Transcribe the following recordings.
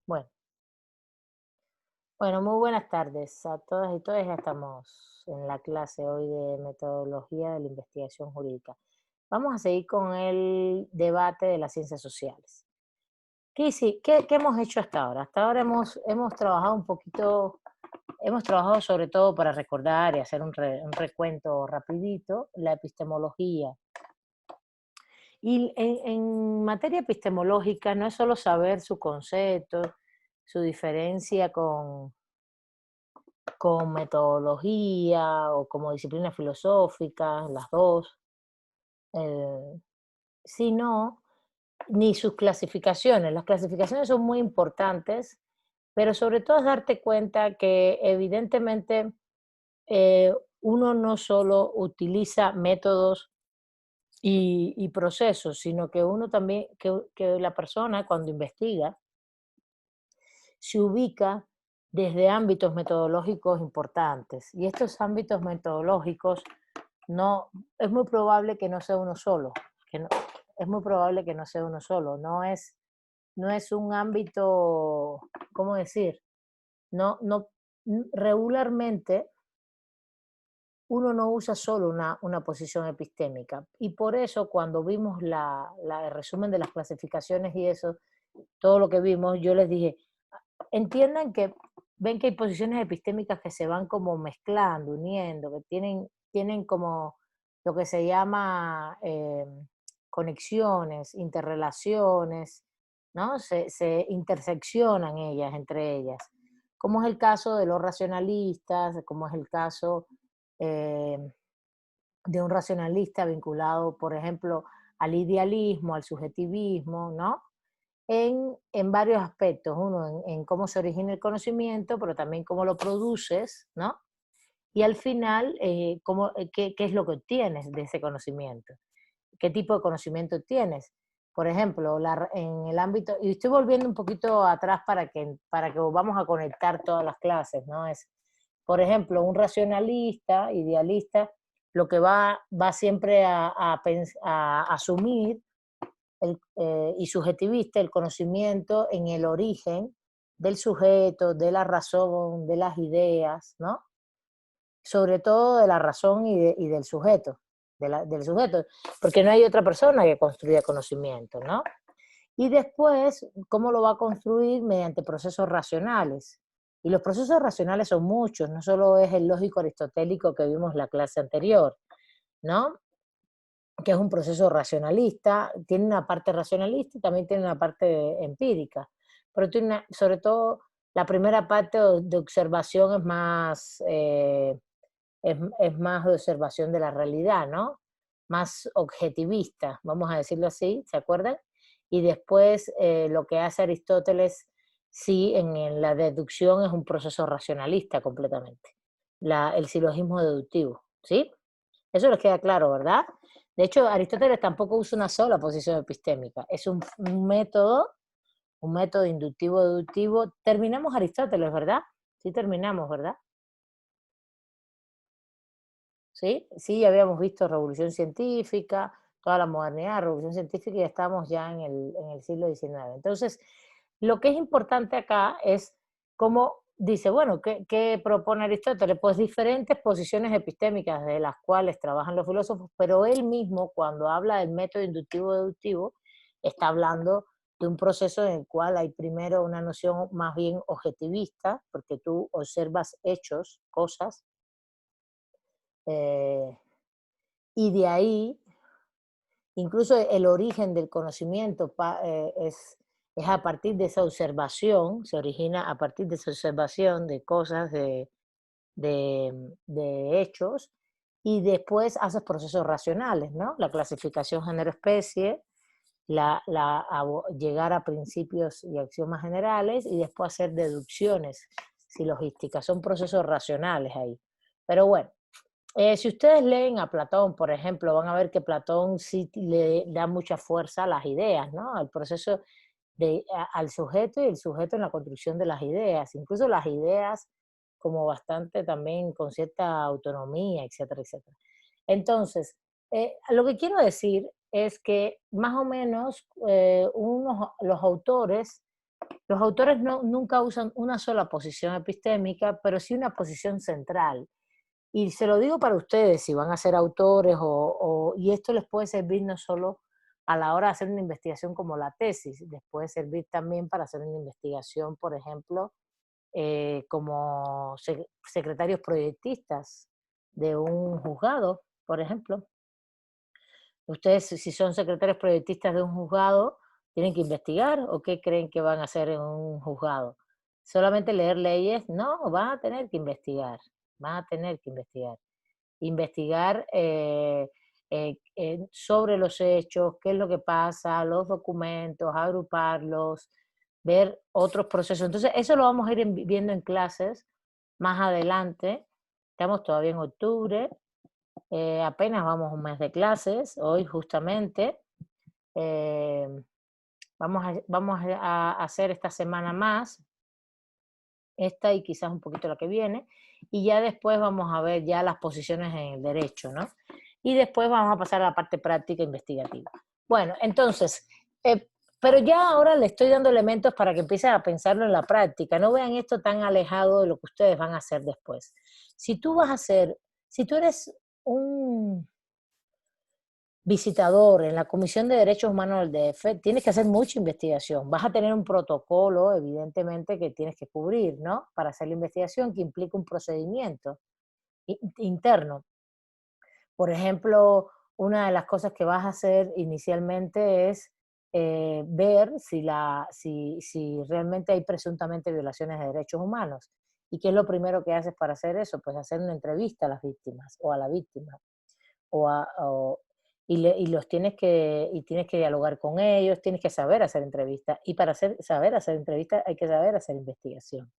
Bueno, bueno, muy buenas tardes a todas y todos. Ya estamos en la clase hoy de metodología de la investigación jurídica. Vamos a seguir con el debate de las ciencias sociales. ¿Qué hemos hecho hasta ahora? Hasta ahora hemos trabajado un poquito, hemos trabajado sobre todo para recordar y hacer un recuento rapidito, la epistemología. Y en materia epistemológica no es solo saber su concepto, su diferencia con metodología o como disciplina filosófica, las dos, eh, sino ni sus clasificaciones. Las clasificaciones son muy importantes, pero sobre todo es darte cuenta que evidentemente uno no solo utiliza métodos y procesos, sino que uno también, que la persona cuando investiga se ubica desde ámbitos metodológicos importantes. Y estos ámbitos metodológicos no, es muy probable que no sea uno solo, que no, es muy probable que no sea uno solo, no es un ámbito, ¿cómo decir? No, regularmente uno no usa solo una posición epistémica. Y por eso cuando vimos el resumen de las clasificaciones y eso, todo lo que vimos, yo les dije, entiendan que ven que hay posiciones epistémicas que se van como mezclando, uniendo, que tienen como lo que se llama conexiones, interrelaciones, ¿no? Se interseccionan ellas entre ellas, como es el caso de los racionalistas, como es el caso eh, de un racionalista vinculado, por ejemplo, al idealismo, al subjetivismo, ¿no? En varios aspectos, uno en cómo se origina el conocimiento, pero también cómo lo produces, ¿no? Y al final, qué es lo que obtienes de ese conocimiento, qué tipo de conocimiento tienes. Por ejemplo, en el ámbito, y estoy volviendo un poquito atrás para que vamos a conectar todas las clases, ¿no? Es, por ejemplo, un racionalista, idealista, lo que va siempre a asumir y subjetivista el conocimiento en el origen del sujeto, de la razón, de las ideas, ¿no? Sobre todo de la razón y del sujeto, del sujeto, porque no hay otra persona que construya conocimiento, ¿no? Y después, ¿cómo lo va a construir? Mediante procesos racionales. Y los procesos racionales son muchos, no solo es el lógico aristotélico que vimos en la clase anterior, ¿no? Que es un proceso racionalista, tiene una parte racionalista y también tiene una parte empírica, pero tiene sobre todo la primera parte de observación es más de observación de la realidad, ¿no? Más objetivista, vamos a decirlo así, ¿se acuerdan? Y después lo que hace Aristóteles, sí, en la deducción es un proceso racionalista completamente, el silogismo deductivo, ¿sí? Eso les queda claro, ¿verdad? De hecho, Aristóteles tampoco usa una sola posición epistémica, es un método inductivo-deductivo. Terminamos Aristóteles, ¿verdad? Sí, terminamos, ¿verdad? Sí, sí, ya habíamos visto revolución científica, toda la modernidad, revolución científica, y ya estamos ya en el siglo XIX. Entonces, lo que es importante acá es cómo dice, bueno, ¿qué propone Aristóteles? Pues diferentes posiciones epistémicas de las cuales trabajan los filósofos, pero él mismo, cuando habla del método inductivo-deductivo, está hablando de un proceso en el cual hay primero una noción más bien objetivista, porque tú observas hechos, cosas, eh, y de ahí, incluso el origen del conocimiento es a partir de esa observación, se origina a partir de esa observación de cosas, de hechos, y después haces procesos racionales, ¿no? La clasificación género-especie, llegar a principios y axiomas generales y después hacer deducciones silogísticas. Son procesos racionales ahí. Pero bueno, si ustedes leen a Platón, por ejemplo, van a ver que Platón sí le da mucha fuerza a las ideas, ¿no? Al proceso al sujeto y el sujeto en la construcción de las ideas, incluso las ideas como bastante también con cierta autonomía, etcétera, etcétera. Entonces, lo que quiero decir es que más o menos los autores Los autores nunca usan una sola posición epistémica, pero sí una posición central. Y se lo digo para ustedes, si van a ser autores, y esto les puede servir no solo a la hora de hacer una investigación como la tesis, les puede servir también para hacer una investigación, por ejemplo, como secretarios proyectistas de un juzgado, por ejemplo. Ustedes, si son secretarios proyectistas de un juzgado, tienen que investigar o qué creen que van a hacer en un juzgado. Solamente leer leyes, no, van a tener que investigar, van a tener que investigar. Investigar sobre los hechos, qué es lo que pasa, los documentos, agruparlos, ver otros procesos. Entonces, eso lo vamos a ir viendo en clases más adelante. Estamos todavía en octubre, apenas vamos un mes de clases, hoy justamente. eh, vamos a hacer esta semana más, esta y quizás un poquito la que viene, y ya después vamos a ver ya las posiciones en el derecho, ¿no? Y después vamos a pasar a la parte práctica investigativa. Bueno, entonces, pero ya ahora le estoy dando elementos para que empiecen a pensarlo en la práctica, no vean esto tan alejado de lo que ustedes van a hacer después. Si tú vas a hacer, si tú eres un visitador en la Comisión de Derechos Humanos del DF, tienes que hacer mucha investigación. Vas a tener un protocolo, evidentemente, que tienes que cubrir, ¿no? Para hacer la investigación, que implica un procedimiento interno. Por ejemplo, una de las cosas que vas a hacer inicialmente es ver si realmente hay presuntamente violaciones de derechos humanos. ¿Y qué es lo primero que haces para hacer eso? Pues hacer una entrevista a las víctimas o a la víctima o a, o- y los tienes que dialogar con ellos, tienes que saber hacer entrevistas, y para saber hacer entrevistas hay que saber hacer investigación.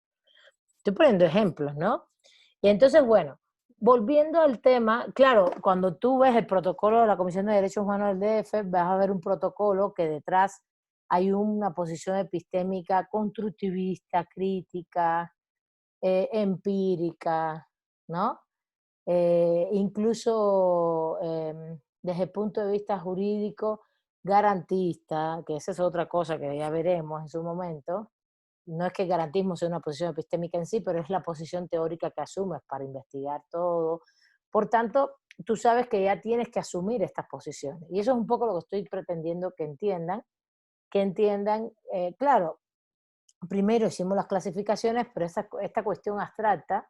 Estoy poniendo ejemplos, ¿no? Y entonces, bueno, volviendo al tema, claro, cuando tú ves el protocolo de la Comisión de Derechos Humanos del DF, vas a ver un protocolo que detrás hay una posición epistémica constructivista, crítica, empírica, ¿no? Incluso desde el punto de vista jurídico, garantista, que esa es otra cosa que ya veremos en su momento. No es que el garantismo sea una posición epistémica en sí, pero es la posición teórica que asumes para investigar todo. Por tanto, tú sabes que ya tienes que asumir estas posiciones. Y eso es un poco lo que estoy pretendiendo que entiendan, claro, primero hicimos las clasificaciones, pero esta cuestión abstracta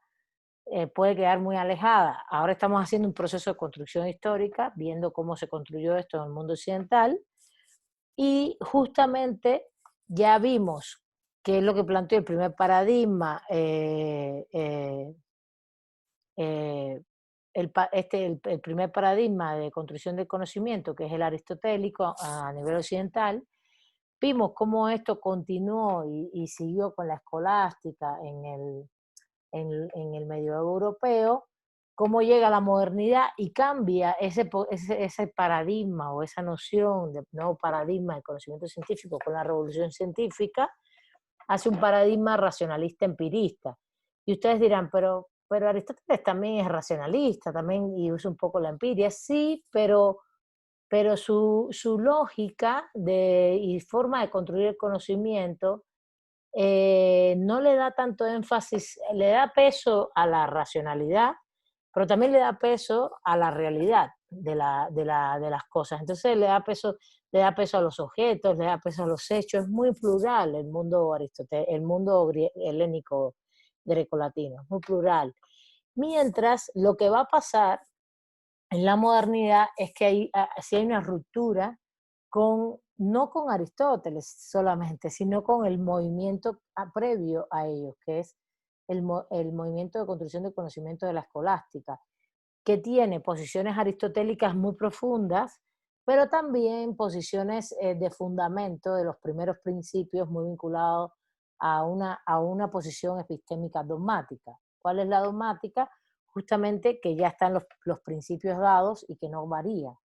puede quedar muy alejada. Ahora estamos haciendo un proceso de construcción histórica, viendo cómo se construyó esto en el mundo occidental, y justamente ya vimos qué es lo que planteó el primer paradigma, el primer paradigma de construcción del conocimiento, que es el aristotélico a nivel occidental. Vimos cómo esto continuó y siguió con la escolástica en el medioevo europeo, cómo llega la modernidad y cambia ese paradigma o esa noción de nuevo paradigma del conocimiento científico con la revolución científica, hace un paradigma racionalista empirista. Y ustedes dirán, pero Aristóteles también es racionalista, también y usa un poco la empiria. Sí, pero su lógica y forma de construir el conocimiento no le da tanto énfasis, le da peso a la racionalidad, pero también le da peso a la realidad de las cosas. Entonces le da peso a los objetos, le da peso a los hechos. Es muy plural el mundo helénico grecolatino, es muy plural. Mientras lo que va a pasar en la modernidad es que si hay una ruptura no con Aristóteles solamente, sino con el movimiento previo a ellos, que es el movimiento de construcción del conocimiento de la escolástica, que tiene posiciones aristotélicas muy profundas, pero también posiciones de fundamento de los primeros principios muy vinculados a una posición epistémica dogmática. ¿Cuál es la dogmática? Justamente que ya están los principios dados y que no varían.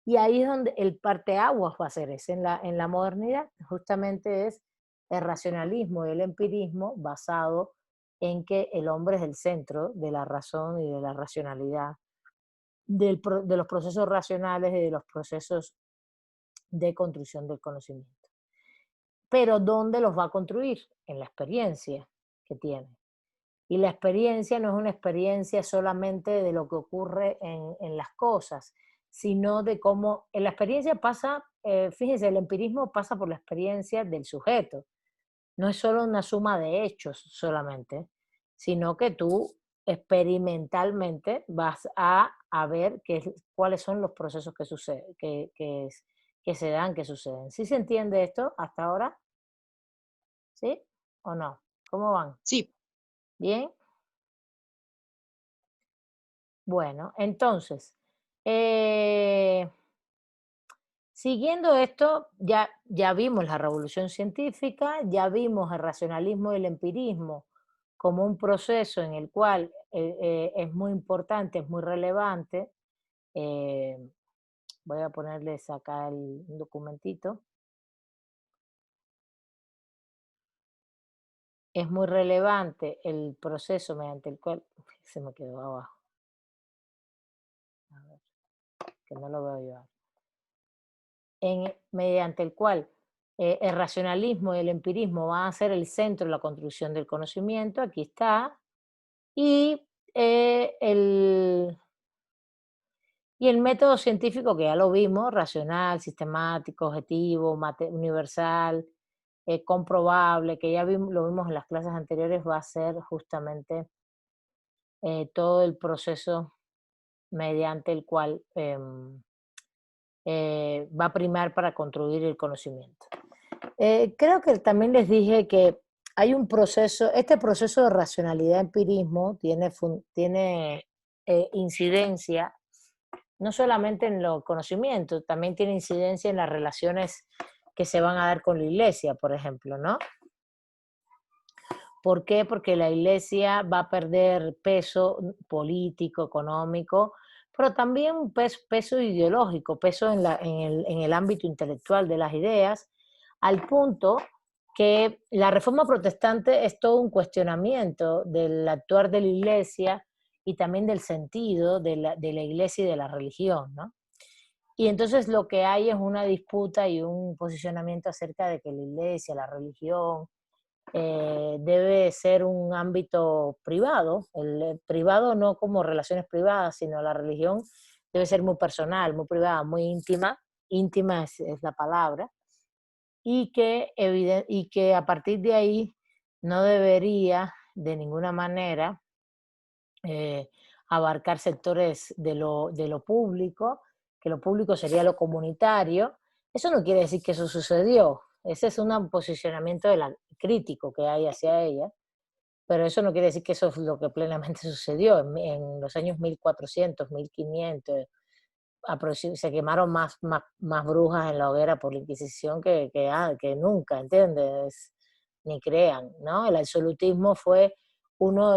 Y ahí es donde el parteaguas va a ser ese en la modernidad, justamente es el racionalismo y el empirismo basado en que el hombre es el centro de la razón y de la racionalidad, de los procesos racionales y de los procesos de construcción del conocimiento. pero ¿dónde los va a construir? En la experiencia que tiene. Y la experiencia no es una experiencia solamente de lo que ocurre en las cosas, sino de cómo la experiencia pasa, fíjense, el empirismo pasa por la experiencia del sujeto. No es solo una suma de hechos solamente, sino que tú experimentalmente vas a ver cuáles son los procesos que suceden, que se dan, que suceden. ¿Sí se entiende esto hasta ahora? ¿Sí o no? ¿Cómo van? Sí, ¿Bien? Bueno, entonces, eh, siguiendo esto, ya vimos la revolución científica, ya vimos el racionalismo y el empirismo como un proceso en el cual es muy importante, es muy relevante. eh, Voy a ponerles acá un documentito. Es muy relevante el proceso mediante el cual, se me quedó abajo, a ver, que no lo veo yo. Mediante el cual el racionalismo y el empirismo van a ser el centro de la construcción del conocimiento, aquí está, y, y el método científico que ya lo vimos, racional, sistemático, objetivo, universal, comprobable, que ya lo vimos en las clases anteriores, va a ser justamente todo el proceso mediante el cual va a primar para construir el conocimiento. Creo que también les dije que hay un proceso, este proceso de racionalidad empirismo tiene incidencia no solamente en los conocimientos, también tiene incidencia en las relaciones que se van a dar con la iglesia, por ejemplo, ¿no? ¿Por qué? Porque la iglesia va a perder peso político, económico, pero también un peso ideológico, peso en el ámbito intelectual de las ideas, al punto que la reforma protestante es todo un cuestionamiento del actuar de la iglesia y también del sentido de la iglesia y de la religión, ¿no? Y entonces lo que hay es una disputa y un posicionamiento acerca de que la iglesia, la religión, debe ser un ámbito privado, el privado no como relaciones privadas, sino la religión debe ser muy personal, muy privada, muy íntima, íntima es la palabra, y que a partir de ahí no debería de ninguna manera eh, abarcar sectores de lo público, que lo público sería lo comunitario. Eso no quiere decir que eso sucedió, ese es un posicionamiento crítico que hay hacia ella, pero eso no quiere decir que eso es lo que plenamente sucedió. En los años 1400, 1500, se quemaron más brujas en la hoguera por la Inquisición que nunca, ¿entiendes? Ni crean, ¿no? El absolutismo fue uno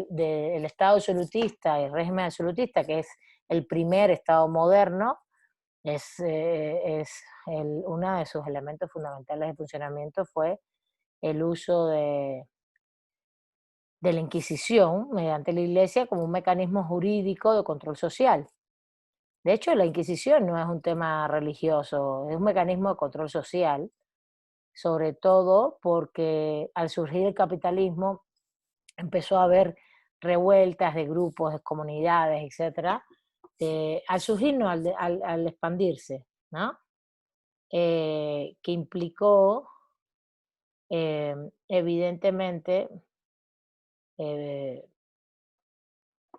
de el Estado absolutista, el régimen absolutista, que es el primer Estado moderno, uno de sus elementos fundamentales de funcionamiento fue el uso de la Inquisición mediante la Iglesia como un mecanismo jurídico de control social. De hecho, la Inquisición no es un tema religioso, es un mecanismo de control social, sobre todo porque al surgir el capitalismo empezó a haber revueltas de grupos, de comunidades, etcétera, al surgir, no, al expandirse, ¿no? Que implicó evidentemente eh,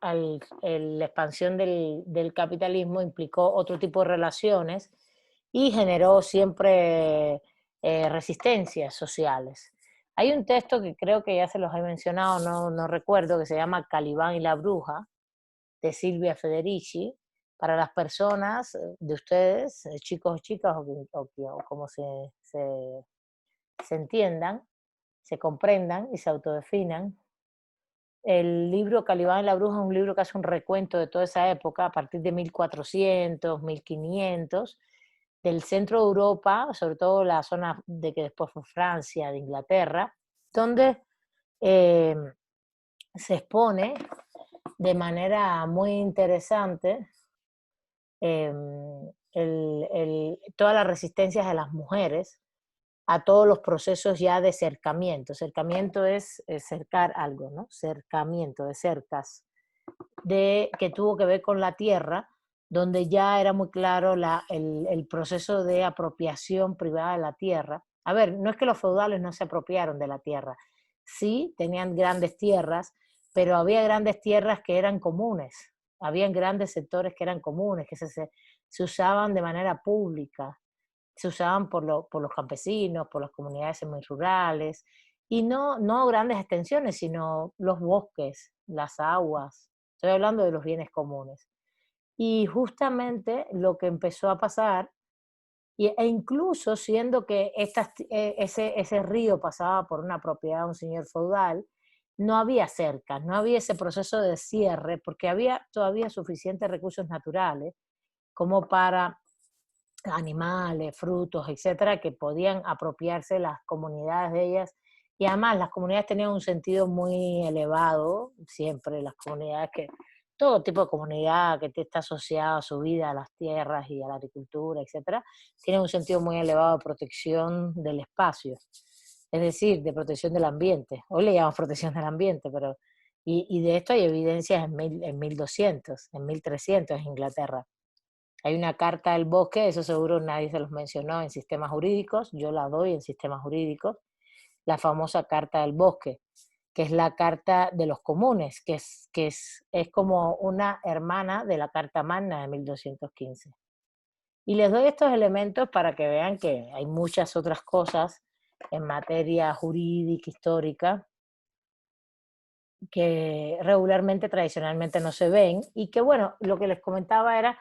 la expansión del capitalismo implicó otro tipo de relaciones y generó siempre resistencias sociales. Hay un texto que creo que ya se los he mencionado, no recuerdo, que se llama Calibán y la bruja, de Silvia Federici, para las personas de ustedes, chicos o chicas, o como se entiendan, se comprendan y se autodefinan. El libro Calibán y la bruja es un libro que hace un recuento de toda esa época, a partir de 1400, 1500, del centro de Europa, sobre todo la zona de que después fue Francia, de Inglaterra, donde eh, se expone de manera muy interesante todas las resistencias de las mujeres a todos los procesos ya de cercamiento. Cercamiento es cercar algo, ¿no? Cercamiento, de cercas, que tuvo que ver con la tierra, donde ya era muy claro el proceso de apropiación privada de la tierra. A ver, no es que los feudales no se apropiaron de la tierra, sí tenían grandes tierras, pero había grandes tierras que eran comunes, habían grandes sectores que eran comunes, que se usaban de manera pública, se usaban por los campesinos, por las comunidades semirurales, y no grandes extensiones, sino los bosques, las aguas. Estoy hablando de los bienes comunes. Y justamente lo que empezó a pasar, e incluso siendo que ese río pasaba por una propiedad de un señor feudal, no había cercas, no había ese proceso de cierre, porque había todavía suficientes recursos naturales como para animales, frutos, etcétera, que podían apropiarse las comunidades de ellas. Y además las comunidades tenían un sentido muy elevado, siempre las comunidades todo tipo de comunidad que está asociada a su vida, a las tierras y a la agricultura, etcétera, tiene un sentido muy elevado de protección del espacio, es decir, de protección del ambiente. Hoy le llamamos protección del ambiente, pero y de esto hay evidencias en 1200, en 1300 en Inglaterra. Hay una carta del bosque, eso seguro nadie se los mencionó en sistemas jurídicos, yo la doy en sistemas jurídicos, la famosa carta del bosque, que es la carta de los comunes, es como una hermana de la Carta Magna de 1215. Y les doy estos elementos para que vean que hay muchas otras cosas en materia jurídica, histórica, que regularmente, tradicionalmente no se ven, y que bueno, lo que les comentaba era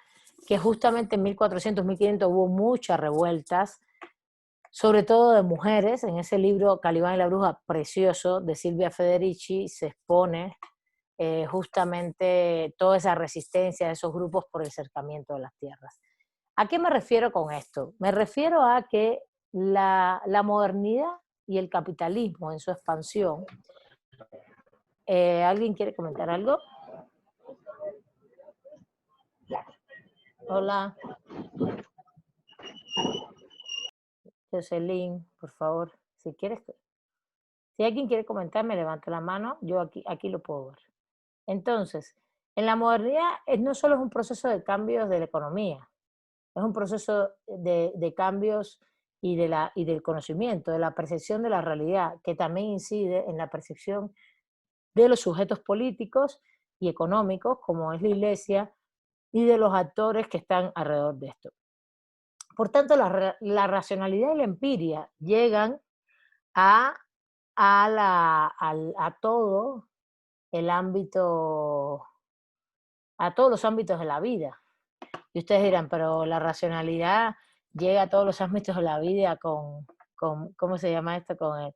que justamente en 1400, 1500 hubo muchas revueltas, sobre todo de mujeres. En ese libro Calibán y la bruja, precioso, de Silvia Federici, se expone justamente toda esa resistencia de esos grupos por el cercamiento de las tierras. ¿A qué me refiero con esto? Me refiero a que la modernidad y el capitalismo en su expansión. ¿Alguien quiere comentar algo? Hola, Jocelyn, por favor, si quieres, si alguien quiere comentar, me levanta la mano, yo aquí lo puedo ver. Entonces, en la modernidad no solo es un proceso de cambios de la economía, es un proceso de cambios y del conocimiento, de la percepción de la realidad, que también incide en la percepción de los sujetos políticos y económicos, como es la iglesia, y de los actores que están alrededor de esto. Por tanto, la racionalidad y la empiria llegan a, a todo el ámbito, a todos los ámbitos de la vida. Y ustedes dirán, pero la racionalidad llega a todos los ámbitos de la vida con ¿cómo se llama esto? Con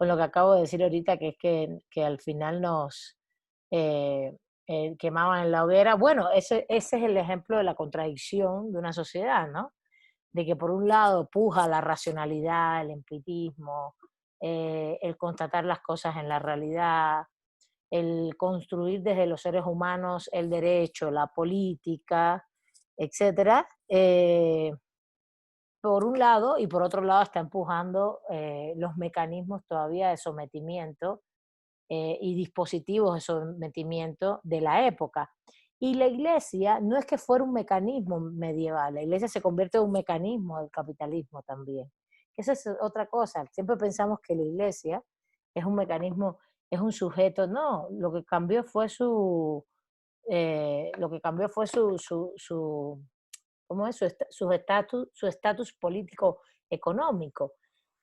lo que acabo de decir ahorita, que es que al final nos quemaban en la hoguera. Bueno, ese es el ejemplo de la contradicción de una sociedad, ¿no? De que por un lado puja la racionalidad, el empirismo, el constatar las cosas en la realidad, el construir desde los seres humanos el derecho, la política, etcétera, por un lado, y por otro lado está empujando los mecanismos todavía de sometimiento y dispositivos de sometimiento de la época. Y la iglesia no es que fuera un mecanismo medieval, la iglesia se convierte en un mecanismo del capitalismo también. Esa es otra cosa, siempre pensamos que la iglesia es un mecanismo, es un sujeto, no, lo que cambió fue ¿cómo es? Su estatus político económico.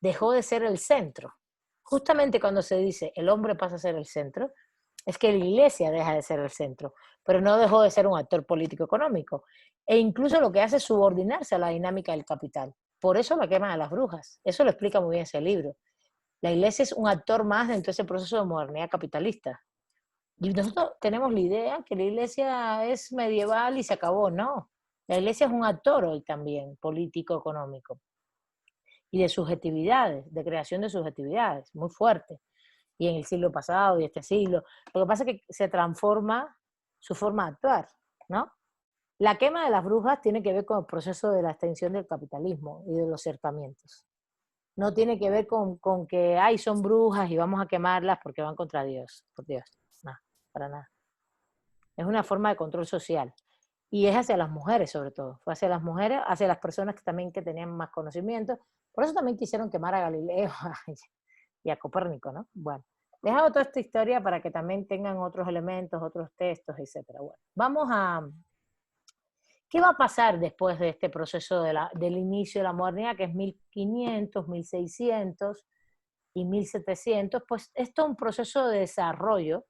Dejó de ser el centro. Justamente cuando se dice el hombre pasa a ser el centro, es que la iglesia deja de ser el centro, pero no dejó de ser un actor político económico. E incluso lo que hace es subordinarse a la dinámica del capital. Por eso la queman a las brujas. Eso lo explica muy bien ese libro. La iglesia es un actor más dentro de ese proceso de modernidad capitalista. Y nosotros tenemos la idea que la iglesia es medieval y se acabó. No, la iglesia es un actor hoy también, político, económico, y de subjetividades, de creación de subjetividades, muy fuerte. Y en el siglo pasado y este siglo. Lo que pasa es que se transforma su forma de actuar, ¿no? La quema de las brujas tiene que ver con el proceso de la extensión del capitalismo y de los cercamientos. no tiene que ver con que, ay, son brujas y vamos a quemarlas porque van contra Dios, por Dios, no, para nada. Es una forma de control social. Y es hacia las mujeres sobre todo, fue hacia las mujeres, hacia las personas que también que tenían más conocimiento. Por eso también quisieron quemar a Galileo y a Copérnico, ¿no? Bueno, les hago toda esta historia para que también tengan otros elementos, otros textos, etcétera. Bueno, vamos a... ¿Qué va a pasar después de este proceso del inicio de la modernidad, que es 1500, 1600 y 1700? Pues esto es un proceso de desarrollo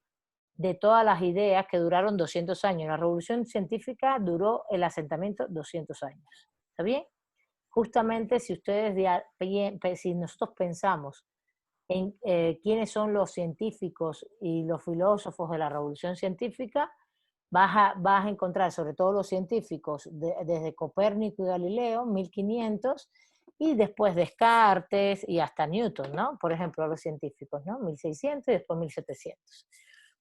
de todas las ideas que duraron 200 años. La revolución científica duró el asentamiento 200 años. ¿Está bien? Justamente si ustedes, si nosotros pensamos en quiénes son los científicos y los filósofos de la revolución científica, vas a encontrar sobre todo los científicos desde Copérnico y Galileo, 1500, y después Descartes y hasta Newton, ¿no? Por ejemplo, los científicos, ¿no? 1600 y después 1700.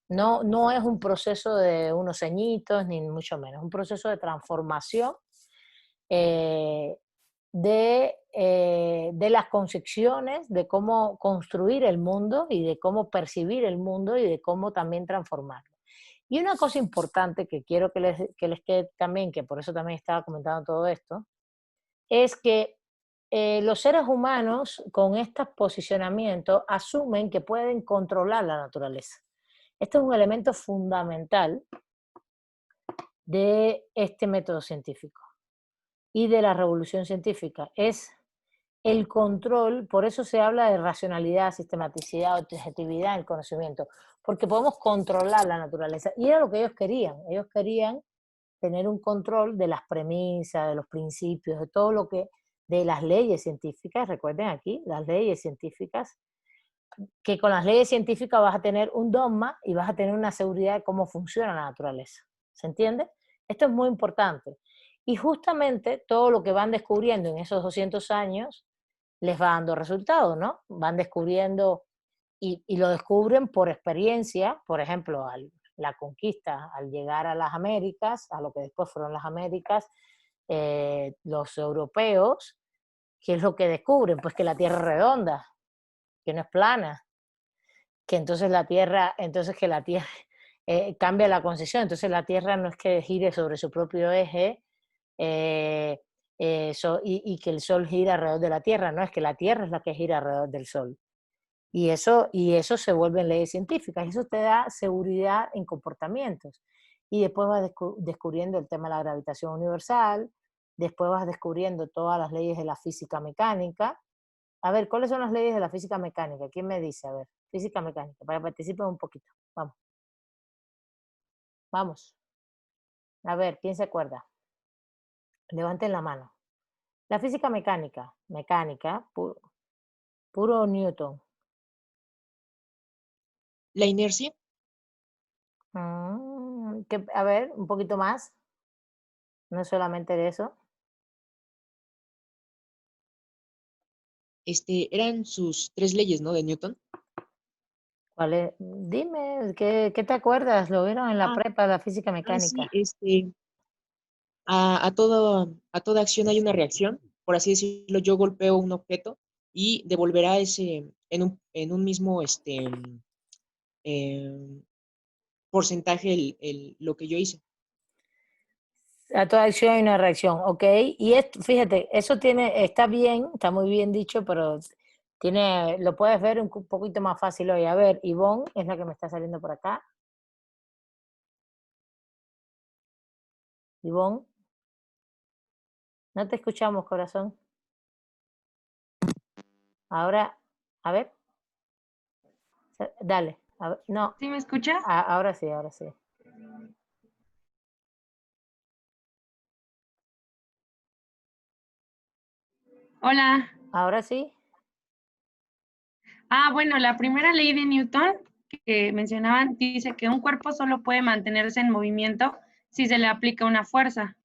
No, no es un proceso de unos añitos, ni mucho menos, es un proceso de transformación eh, de las concepciones, de cómo construir el mundo y de cómo percibir el mundo y de cómo también transformarlo. Y una cosa importante que quiero que les quede también, que por eso también estaba comentando todo esto, es que los seres humanos con estos posicionamientos asumen que pueden controlar la naturaleza. Este es un elemento fundamental de este método científico y de la revolución científica. Es el control, por eso se habla de racionalidad, sistematicidad, objetividad en el conocimiento, porque podemos controlar la naturaleza. Y era lo que ellos querían tener un control de las premisas, de los principios, de todo lo que, de las leyes científicas, recuerden aquí, las leyes científicas, que con las leyes científicas vas a tener un dogma y vas a tener una seguridad de cómo funciona la naturaleza. ¿Se entiende? Esto es muy importante. Y justamente todo lo que van descubriendo en esos 200 años les va dando resultados, ¿no? Van descubriendo y lo descubren por experiencia, por ejemplo, la conquista, al llegar a las Américas, a lo que después fueron las Américas, los europeos, ¿qué es lo que descubren? Pues que la Tierra es redonda, que no es plana, que entonces entonces que la Tierra cambia la concesión, entonces la Tierra no es que gire sobre su propio eje y que el Sol gira alrededor de la Tierra, no, es que la Tierra es la que gira alrededor del Sol. Y eso se vuelven leyes científicas, eso te da seguridad en comportamientos. Y después vas descubriendo el tema de la gravitación universal, después vas descubriendo todas las leyes de la física mecánica. A ver, ¿cuáles son las leyes de la física mecánica? ¿Quién me dice? A ver, física mecánica, para que participen un poquito. Vamos, vamos. A ver, ¿quién se acuerda? Levanten la mano. La física mecánica, puro Newton. La inercia, A ver, un poquito más. No es solamente de eso. eran sus tres leyes, ¿no? De Newton. ¿Cuál es? Dime, ¿qué te acuerdas? ¿Lo vieron en la Ah, prepa, la física sí, mecánica? a toda acción hay una reacción. Por así decirlo, yo golpeo un objeto y devolverá en un mismo eh, porcentaje lo que yo hice. A toda acción hay una reacción, ¿ok? Y esto, fíjate, eso está bien, está muy bien dicho, pero lo puedes ver un poquito más fácil hoy. A ver, Ivonne es la que me está saliendo por acá. Ivonne, no te escuchamos, corazón. Ahora, a ver, dale. A ver, no, ¿Sí me escucha? ahora sí, ahora sí. Hola. Ahora sí. Bueno, la primera ley de Newton que mencionaban dice que un cuerpo solo puede mantenerse en movimiento si se le aplica una fuerza.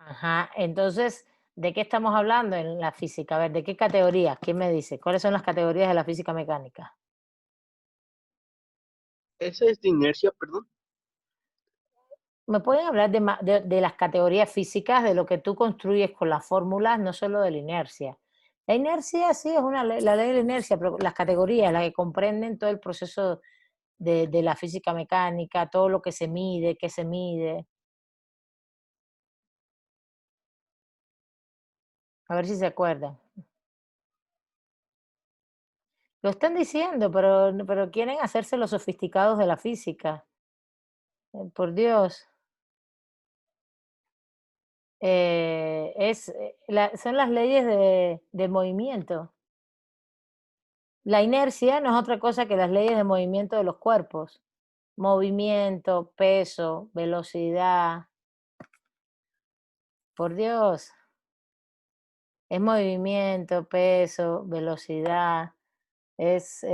Ajá, entonces, ¿de qué estamos hablando en la física? A ver, ¿de qué categorías? ¿Quién me dice? ¿Cuáles son las categorías de la física mecánica? Esa es de inercia, perdón. ¿Me pueden hablar de las categorías físicas, de lo que tú construyes con las fórmulas, no solo de la inercia? La inercia sí es la ley de la inercia, pero las categorías, las que comprenden todo el proceso de la física mecánica, todo lo que se mide, qué se mide. A ver si se acuerdan. Lo están diciendo, pero quieren hacerse los sofisticados de la física. Por Dios. Son las leyes de movimiento. La inercia no es otra cosa que las leyes de movimiento de los cuerpos. Movimiento, peso, velocidad. Por Dios. Es movimiento, peso, velocidad. Es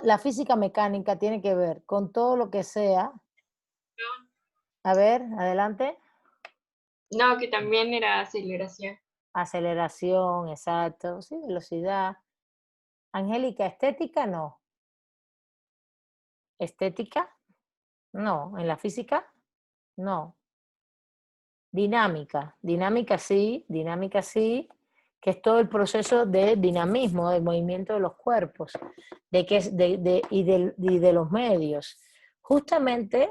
la física mecánica tiene que ver con todo lo que sea. A ver, adelante. No, que también era aceleración. Aceleración, exacto. Sí, velocidad. Angélica, estética no. ¿Estética? No. ¿En la física? No. Dinámica. Dinámica sí, que es todo el proceso de dinamismo, del movimiento de los cuerpos, y de los medios. Justamente,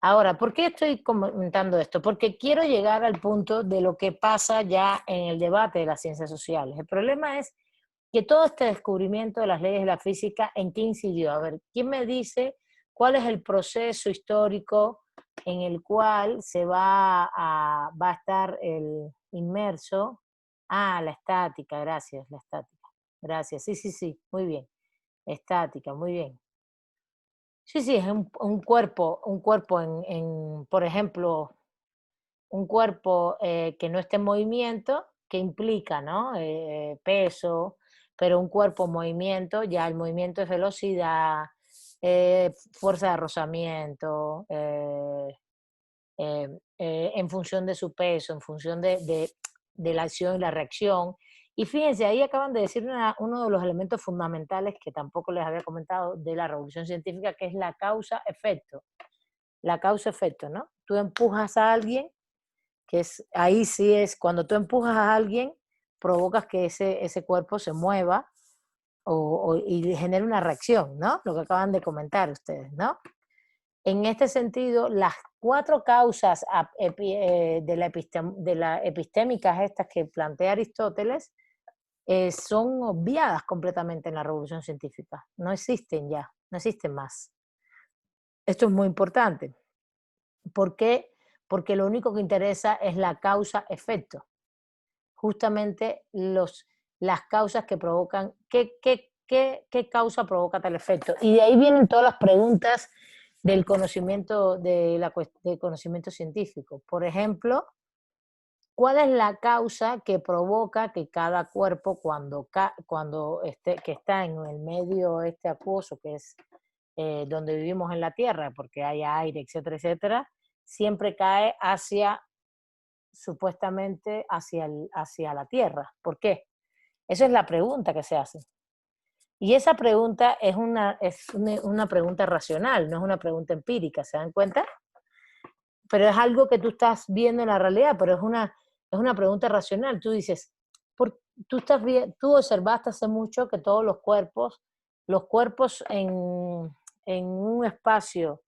ahora, ¿por qué estoy comentando esto? Porque quiero llegar al punto de lo que pasa ya en el debate de las ciencias sociales. El problema es que todo este descubrimiento de las leyes de la física, ¿en qué incidió? A ver, ¿quién me dice cuál es el proceso histórico en el cual va a estar inmerso? Ah, la estática, gracias, la estática. Gracias, sí, muy bien. Estática, muy bien. Sí, es un cuerpo por ejemplo, un cuerpo que no esté en movimiento, que implica, ¿no? Peso, pero un cuerpo en movimiento, ya el movimiento es velocidad, fuerza de rozamiento, en función de su peso, en función de la acción y la reacción. Y fíjense, ahí acaban de decir uno de los elementos fundamentales que tampoco les había comentado de la revolución científica, que es la causa-efecto. La causa-efecto, ¿no? Tú empujas a alguien, ahí sí es, cuando tú empujas a alguien, provocas que ese cuerpo se mueva y genere una reacción, ¿no? Lo que acaban de comentar ustedes, ¿no? En este sentido, las 4 causas de la epistémicas estas que plantea Aristóteles son obviadas completamente en la revolución científica. No existen ya, no existen más. Esto es muy importante. ¿Por qué? Porque lo único que interesa es la causa-efecto. Justamente las causas que provocan, ¿qué causa provoca tal efecto? Y de ahí vienen todas las preguntas del conocimiento, del conocimiento científico. Por ejemplo, ¿cuál es la causa que provoca que cada cuerpo que está en el medio acuoso, que es donde vivimos en la Tierra, porque hay aire, etcétera, etcétera, siempre cae supuestamente hacia la Tierra? ¿Por qué? Esa es la pregunta que se hace. Y esa pregunta es una pregunta racional, no es una pregunta empírica, ¿se dan cuenta? Pero es algo que tú estás viendo en la realidad, pero es una pregunta racional. Tú dices, tú observaste hace mucho que todos los cuerpos en un espacio,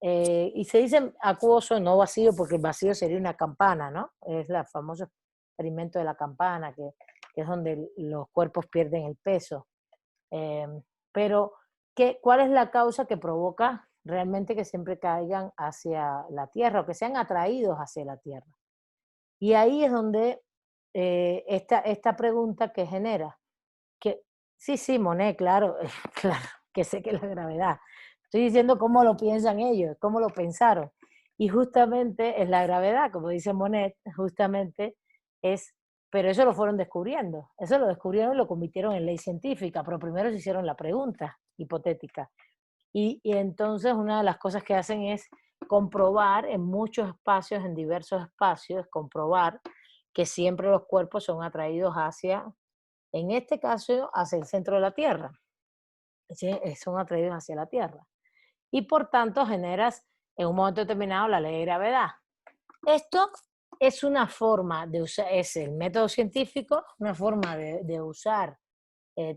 y se dice acuoso, no vacío, porque vacío sería una campana, ¿no? Es el famoso experimento de la campana, que es donde los cuerpos pierden el peso. Pero, ¿cuál es la causa que provoca realmente que siempre caigan hacia la Tierra o que sean atraídos hacia la Tierra? Y ahí es donde esta pregunta que genera, sí, Monet, claro, claro, que sé que es la gravedad. Estoy diciendo cómo lo piensan ellos, cómo lo pensaron. Y justamente es la gravedad, como dice Monet, justamente pero eso lo fueron descubriendo. Eso lo descubrieron y lo convirtieron en ley científica, pero primero se hicieron la pregunta hipotética. Y entonces una de las cosas que hacen es comprobar en muchos espacios, en diversos espacios, comprobar que siempre los cuerpos son atraídos en este caso, hacia el centro de la Tierra. Son atraídos hacia la Tierra. Y por tanto generas en un momento determinado la ley de gravedad. Esto es una forma de usar, es el método científico, una forma de usar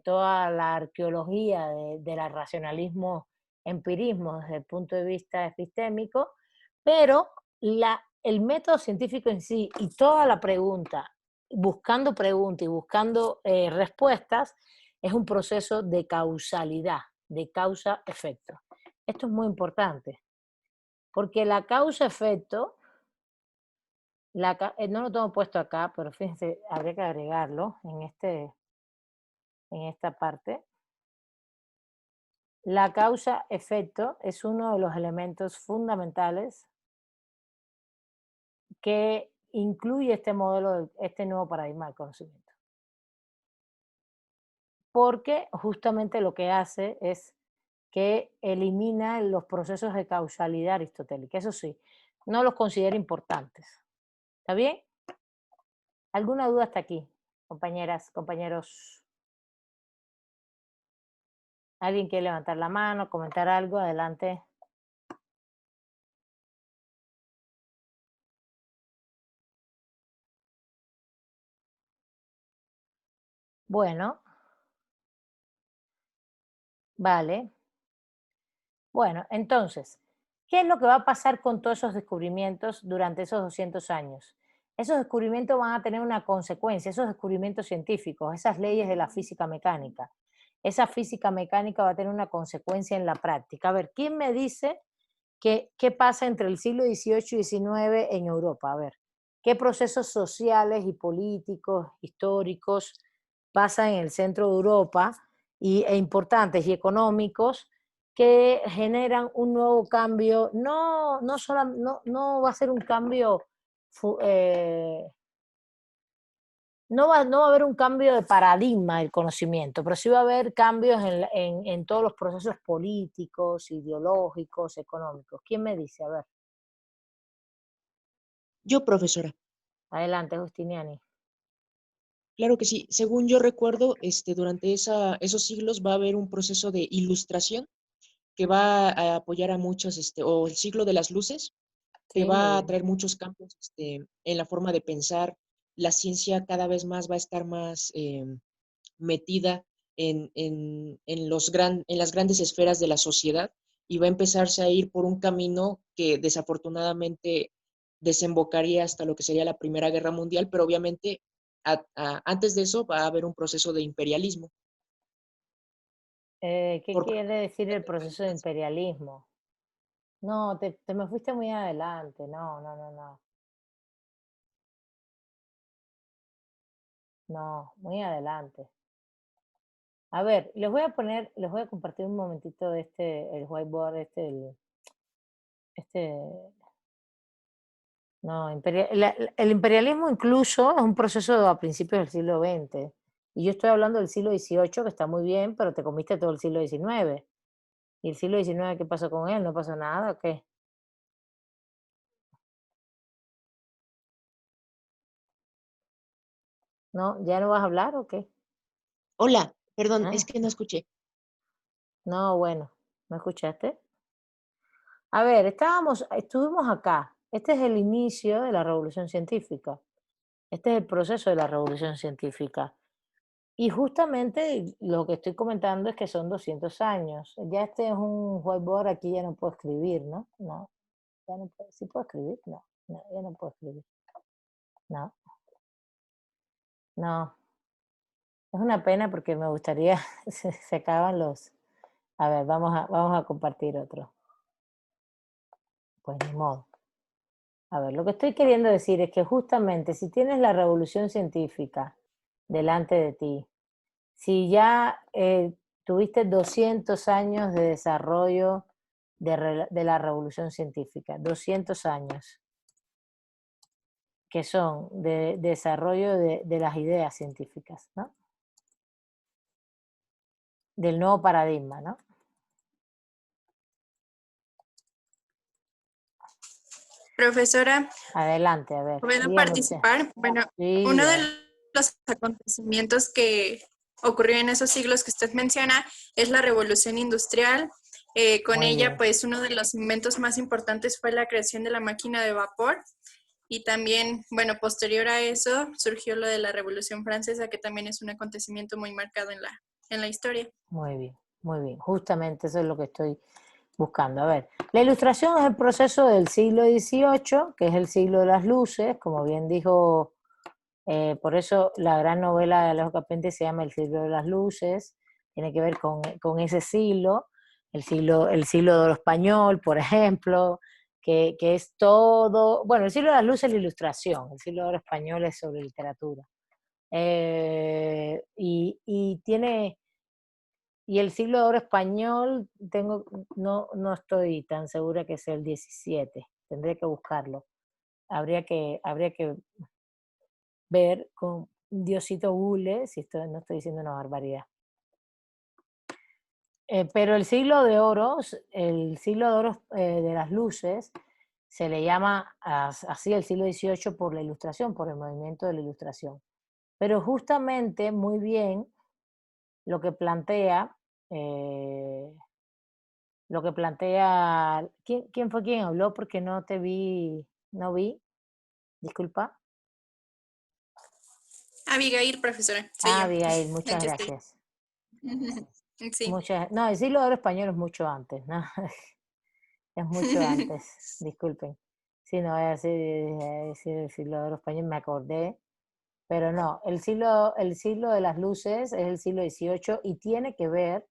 toda la arqueología del racionalismo, empirismo desde el punto de vista epistémico, pero el método científico en sí y toda la preguntas y buscando respuestas, es un proceso de causalidad, de causa-efecto. Esto es muy importante, porque la causa-efecto, no lo tengo puesto acá, pero fíjense, habría que agregarlo en esta parte. La causa-efecto es uno de los elementos fundamentales que incluye este modelo, este nuevo paradigma del conocimiento. Porque justamente lo que hace es que elimina los procesos de causalidad aristotélica. Eso sí, no los considera importantes. ¿Está bien? ¿Alguna duda hasta aquí, compañeras, compañeros? ¿Alguien quiere levantar la mano, comentar algo? Adelante. Bueno, vale. Bueno, entonces, ¿qué es lo que va a pasar con todos esos descubrimientos durante esos 200 años? Esos descubrimientos van a tener una consecuencia, esos descubrimientos científicos, esas leyes de la física mecánica. Esa física mecánica va a tener una consecuencia en la práctica. A ver, ¿quién me dice qué pasa entre el siglo XVIII y XIX en Europa? A ver, ¿qué procesos sociales y políticos, históricos pasan en el centro de Europa e importantes y económicos que generan un nuevo cambio? No va a ser un cambio, no va a haber un cambio de paradigma del conocimiento, pero sí va a haber cambios en todos los procesos políticos, ideológicos, económicos. ¿Quién me dice? A ver. Yo, profesora. Adelante, Justiniani. Claro que sí. Según yo recuerdo, durante esos siglos va a haber un proceso de ilustración que va a apoyar a muchos, o el siglo de las luces, que Sí, muy va a bien. traer muchos cambios en la forma de pensar. La ciencia cada vez más va a estar más metida en las grandes esferas de la sociedad y va a empezarse a ir por un camino que desafortunadamente desembocaría hasta lo que sería la Primera Guerra Mundial, pero obviamente antes de eso va a haber un proceso de imperialismo. ¿Qué Por quiere decir el proceso de imperialismo? No, te me fuiste muy adelante. No, no, no, no. No, muy adelante. A ver, les voy a compartir un momentito el whiteboard, este, no, el imperialismo incluso es un proceso a principios del siglo XX. Y yo estoy hablando del siglo XVIII, que está muy bien, pero te comiste todo el siglo XIX. ¿Y el siglo XIX qué pasó con él? ¿No pasó nada o qué? ¿No? ¿Ya no vas a hablar o qué? Hola, perdón, es Ah, que no escuché. no, bueno, ¿no escuchaste? A ver, estuvimos acá. Este es el inicio de la revolución científica. Este es el proceso de la revolución científica. Y justamente lo que estoy comentando es que son 200 años. Ya este es un whiteboard, aquí ya no puedo escribir, ¿no? No, ya no puedo. ¿Sí puedo escribir? No, no, ya no puedo escribir. No, no. Es una pena porque me gustaría, se acaban los... A ver, vamos a compartir otro. Pues ni modo. A ver, lo que estoy queriendo decir es que justamente si tienes la revolución científica delante de ti, si ya tuviste 200 años de desarrollo de la revolución científica, 200 años, que son de desarrollo de las ideas científicas, ¿no? Del nuevo paradigma, ¿no? Profesora, Adelante, a ver, ¿puedo dígame usted. participar? Bueno, Sí, uno de los acontecimientos que ocurrió en esos siglos que usted menciona es la Revolución Industrial. Con muy ella, bien. pues, uno de los inventos más importantes fue la creación de la máquina de vapor. Y también, bueno, posterior a eso surgió lo de la Revolución Francesa, que también es un acontecimiento muy marcado en la historia. Muy bien, muy bien. Justamente eso es lo que estoy buscando. A ver, la Ilustración es el proceso del siglo XVIII, que es el siglo de las luces, como bien dijo, por eso la gran novela de Alejo Carpentier se llama El siglo de las luces, tiene que ver con ese siglo, el siglo de oro español, por ejemplo, que es todo, bueno, el siglo de las luces es la Ilustración, el siglo de oro español es sobre literatura. Y el siglo de oro español, no estoy tan segura que sea el 17, tendré que buscarlo. Habría que ver con Diosito Google si no estoy diciendo una barbaridad. Pero el siglo de oro de las luces, se le llama así el siglo XVIII por la Ilustración, por el movimiento de la Ilustración. Pero justamente, muy bien, lo que plantea, ¿quién fue quien habló? Porque no vi, disculpa. Abigail, profesora. Sí, yo. Abigail, muchas Aquí estoy. gracias. Sí. No, el siglo de oro español es mucho antes, ¿no? Es mucho antes, disculpen. Sí, no voy a decir el siglo de oro español, me acordé. Pero no, el siglo de las luces es el siglo XVIII y tiene que ver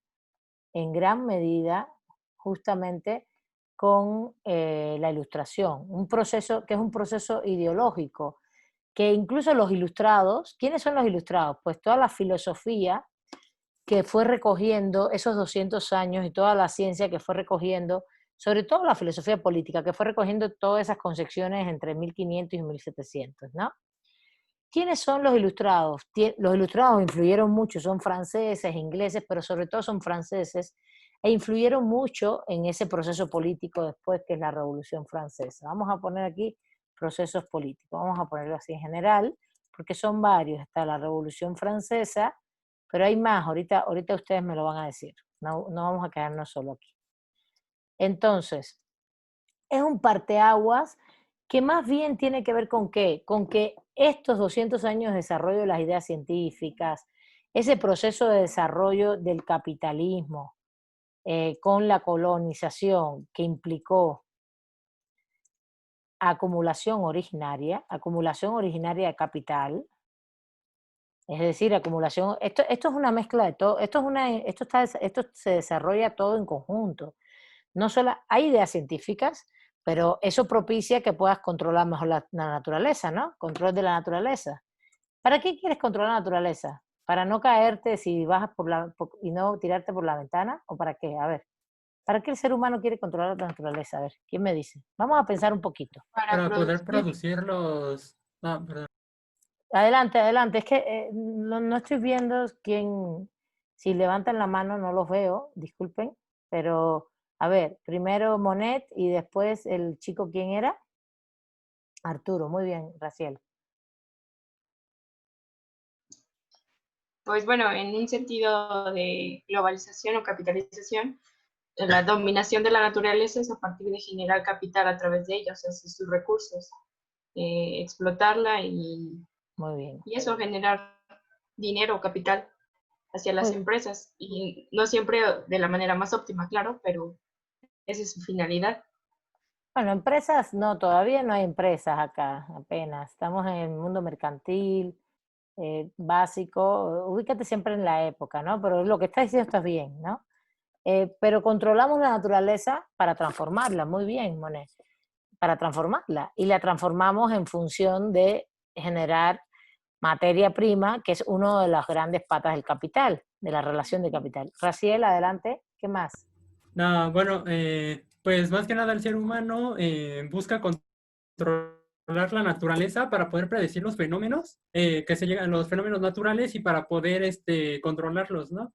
en gran medida justamente con la Ilustración, un proceso que es un proceso ideológico, que incluso los ilustrados, ¿quiénes son los ilustrados? Pues toda la filosofía que fue recogiendo esos 200 años y toda la ciencia que fue recogiendo, sobre todo la filosofía política, que fue recogiendo todas esas concepciones entre 1500 y 1700, ¿no? ¿Quiénes son los ilustrados? Los ilustrados influyeron mucho, son franceses, ingleses, pero sobre todo son franceses, e influyeron mucho en ese proceso político después que es la Revolución Francesa. Vamos a poner aquí procesos políticos, vamos a ponerlo así en general, porque son varios. Está la Revolución Francesa, pero hay más, ahorita ustedes me lo van a decir, no vamos a quedarnos solo aquí. Entonces, es un parteaguas que más bien tiene que ver con qué, con que estos 200 años de desarrollo de las ideas científicas, ese proceso de desarrollo del capitalismo con la colonización que implicó acumulación originaria de capital, es decir, acumulación, esto es una mezcla de todo, esto se desarrolla todo en conjunto. No solo hay ideas científicas, pero eso propicia que puedas controlar mejor la naturaleza, ¿no? Control de la naturaleza. ¿Para qué quieres controlar la naturaleza? ¿Para no caerte si bajas y no tirarte por la ventana? ¿O para qué? A ver, ¿para qué el ser humano quiere controlar la naturaleza? A ver, ¿quién me dice? Vamos a pensar un poquito. Para Para poder producir. producir los... No, perdón. Adelante. Es que no estoy viendo si levantan la mano no los veo, disculpen, pero a ver, primero Monet y después el chico, ¿quién era? Arturo, muy bien, Raciel. Pues bueno, en un sentido de globalización o capitalización, la dominación de la naturaleza es a partir de generar capital a través de ellos, es sus recursos, explotarla Muy bien. y eso, generar dinero o capital hacia las Muy- empresas. Y no siempre de la manera más óptima, claro, pero esa es su finalidad. Bueno, empresas, no, todavía no hay empresas acá, apenas. Estamos en el mundo mercantil, básico. Ubícate siempre en la época, ¿no? Pero lo que estás diciendo está bien, ¿no? Pero controlamos la naturaleza para transformarla, muy bien, Monet, para transformarla. Y la transformamos en función de generar materia prima, que es una de las grandes patas del capital, de la relación de capital. Raciel, adelante, ¿qué más? No, bueno, pues más que nada el ser humano busca controlar la naturaleza para poder predecir los fenómenos que se llegan, los fenómenos naturales y para poder controlarlos, ¿no?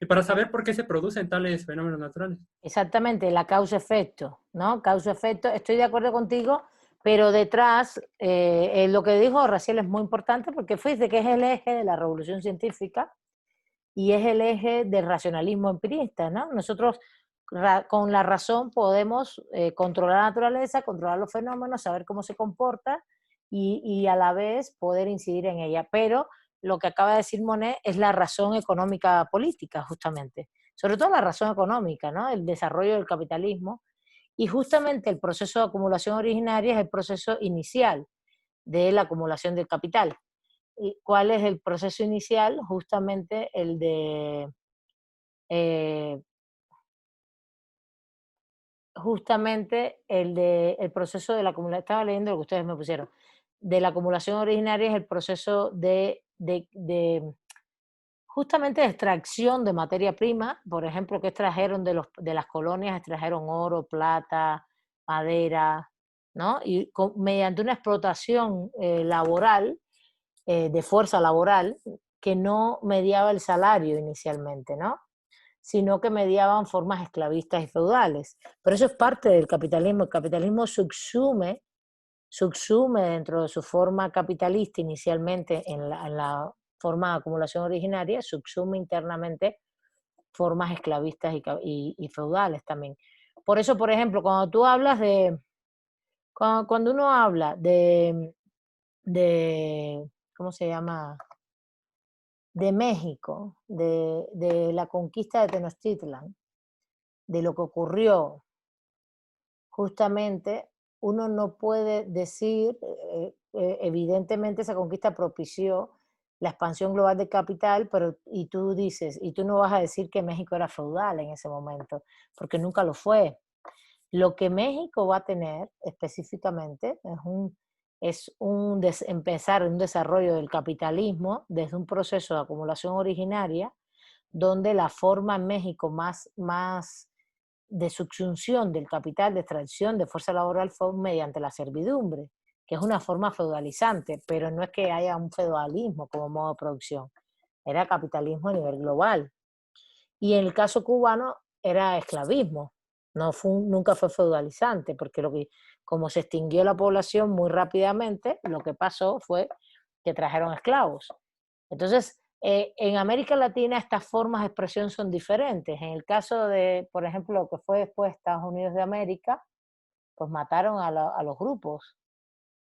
Y para saber por qué se producen tales fenómenos naturales. Exactamente, la causa-efecto, ¿no? Causa-efecto, estoy de acuerdo contigo, pero detrás, lo que dijo Raciel es muy importante porque fuiste que es el eje de la revolución científica y es el eje del racionalismo empirista, ¿no? Nosotros con la razón podemos controlar la naturaleza, controlar los fenómenos, saber cómo se comporta y a la vez poder incidir en ella. Pero lo que acaba de decir Monet es la razón económica política, justamente. Sobre todo la razón económica, ¿no? El desarrollo del capitalismo. Y justamente el proceso de acumulación originaria es el proceso inicial de la acumulación del capital. ¿Y cuál es el proceso inicial? Justamente el de el proceso de la acumulación, estaba leyendo lo que ustedes me pusieron, de la acumulación originaria es el proceso de justamente de extracción de materia prima, por ejemplo, que extrajeron de las colonias, extrajeron oro, plata, madera, ¿no? Y mediante una explotación laboral, de fuerza laboral, que no mediaba el salario inicialmente, ¿no? Sino que mediaban formas esclavistas y feudales. Pero eso es parte del capitalismo. El capitalismo subsume dentro de su forma capitalista inicialmente en la forma de acumulación originaria, subsume internamente formas esclavistas y feudales también. Por eso, por ejemplo, cuando tú hablas cuando uno habla ¿cómo se llama? De México, de la conquista de Tenochtitlan, de lo que ocurrió, justamente uno no puede decir, evidentemente esa conquista propició la expansión global del capital, pero y tú no vas a decir que México era feudal en ese momento, porque nunca lo fue. Lo que México va a tener específicamente empezar un desarrollo del capitalismo desde un proceso de acumulación originaria, donde la forma en México más de subsunción del capital, de extracción de fuerza laboral fue mediante la servidumbre, que es una forma feudalizante, pero no es que haya un feudalismo como modo de producción, era capitalismo a nivel global. Y en el caso cubano era esclavismo, nunca fue feudalizante, porque como se extinguió la población muy rápidamente, lo que pasó fue que trajeron esclavos. Entonces, en América Latina estas formas de expresión son diferentes. En el caso de, por ejemplo, lo que fue después Estados Unidos de América, pues mataron a los grupos,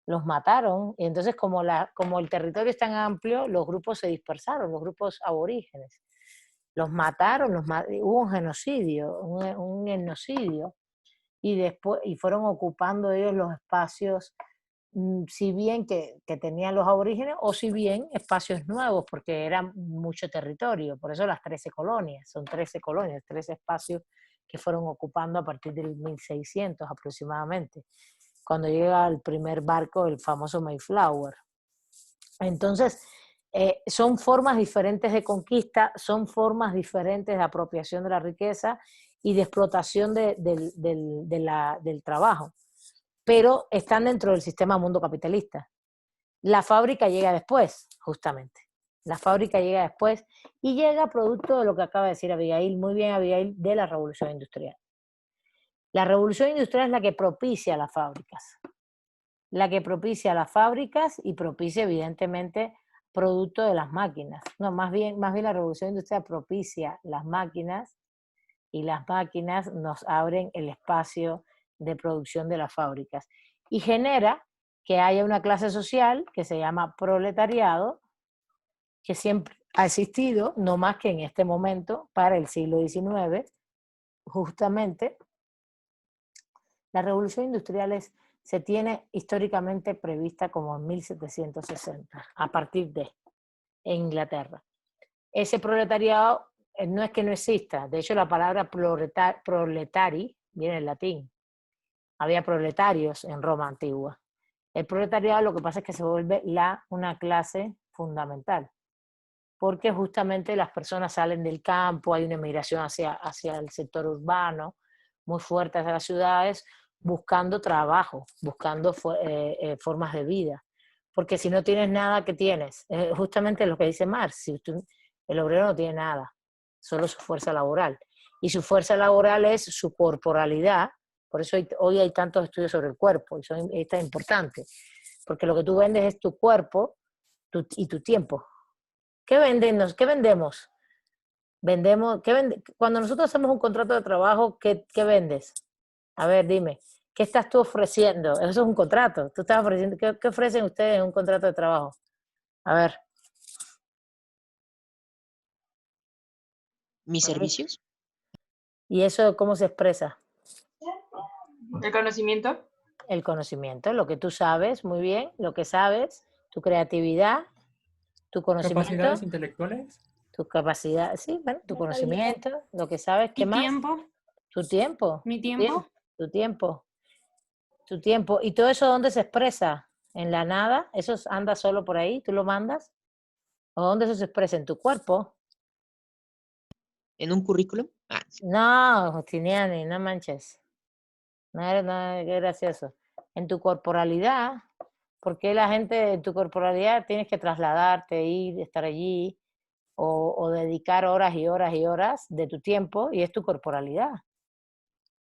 los mataron, y entonces como el territorio es tan amplio, los grupos se dispersaron, los grupos aborígenes. Los mataron, hubo un genocidio, un etnocidio, y fueron ocupando ellos los espacios, si bien que tenían los aborígenes, o si bien espacios nuevos, porque era mucho territorio, por eso las 13 colonias, son 13 colonias, 13 espacios que fueron ocupando a partir del 1600 aproximadamente, cuando llega el primer barco, el famoso Mayflower. Entonces, son formas diferentes de conquista, son formas diferentes de apropiación de la riqueza y de explotación del trabajo, pero están dentro del sistema mundo capitalista. La fábrica llega después, justamente. La fábrica llega después y llega producto de lo que acaba de decir Abigail, muy bien Abigail, de la revolución industrial. La revolución industrial es la que propicia las fábricas. Y propicia evidentemente producto de las máquinas. No, más bien la revolución industrial propicia las máquinas y las máquinas nos abren el espacio de producción de las fábricas y genera que haya una clase social que se llama proletariado, que siempre ha existido, no más que en este momento, para el siglo XIX, justamente. La revolución industrial se tiene históricamente prevista como en 1760, a partir de Inglaterra. Ese proletariado no es que no exista, de hecho la palabra proletari viene del latín. Había proletarios en Roma antigua. El proletariado lo que pasa es que se vuelve una clase fundamental, porque justamente las personas salen del campo, hay una emigración hacia el sector urbano, muy fuerte hacia las ciudades, buscando trabajo, buscando formas de vida. Porque si no tienes nada, ¿qué tienes? Justamente lo que dice Marx, el obrero no tiene nada, solo su fuerza laboral. Y su fuerza laboral es su corporalidad, por eso hoy hay tantos estudios sobre el cuerpo, y esto es importante, porque lo que tú vendes es tu cuerpo y tu tiempo. ¿Qué vendemos? Vendemos, cuando nosotros hacemos un contrato de trabajo, ¿qué vendes? A ver, dime, ¿qué estás tú ofreciendo? Eso es un contrato. Tú estás ofreciendo, ¿qué ofrecen ustedes en un contrato de trabajo? A ver. ¿Mis A ver. servicios? ¿Y eso cómo se expresa? ¿El conocimiento? El conocimiento, lo que tú sabes, muy bien, lo que sabes, tu creatividad, tu conocimiento, Capacidades intelectuales. tu capacidad, sí, bueno, tu conocimiento, lo que sabes, ¿qué Mi más? tiempo, Tu tiempo, mi tu tiempo, tiempo. tu tiempo, tu tiempo. ¿Y todo eso dónde se expresa? ¿En la nada? ¿Eso anda solo por ahí? ¿Tú lo mandas? ¿O dónde eso se expresa? ¿En tu cuerpo? ¿En un currículum? Ah, sí. No, Justiniani, no manches. No, qué gracioso. En tu corporalidad, porque la gente en tu corporalidad tienes que trasladarte, ir, estar allí, o dedicar horas y horas y horas de tu tiempo, y es tu corporalidad.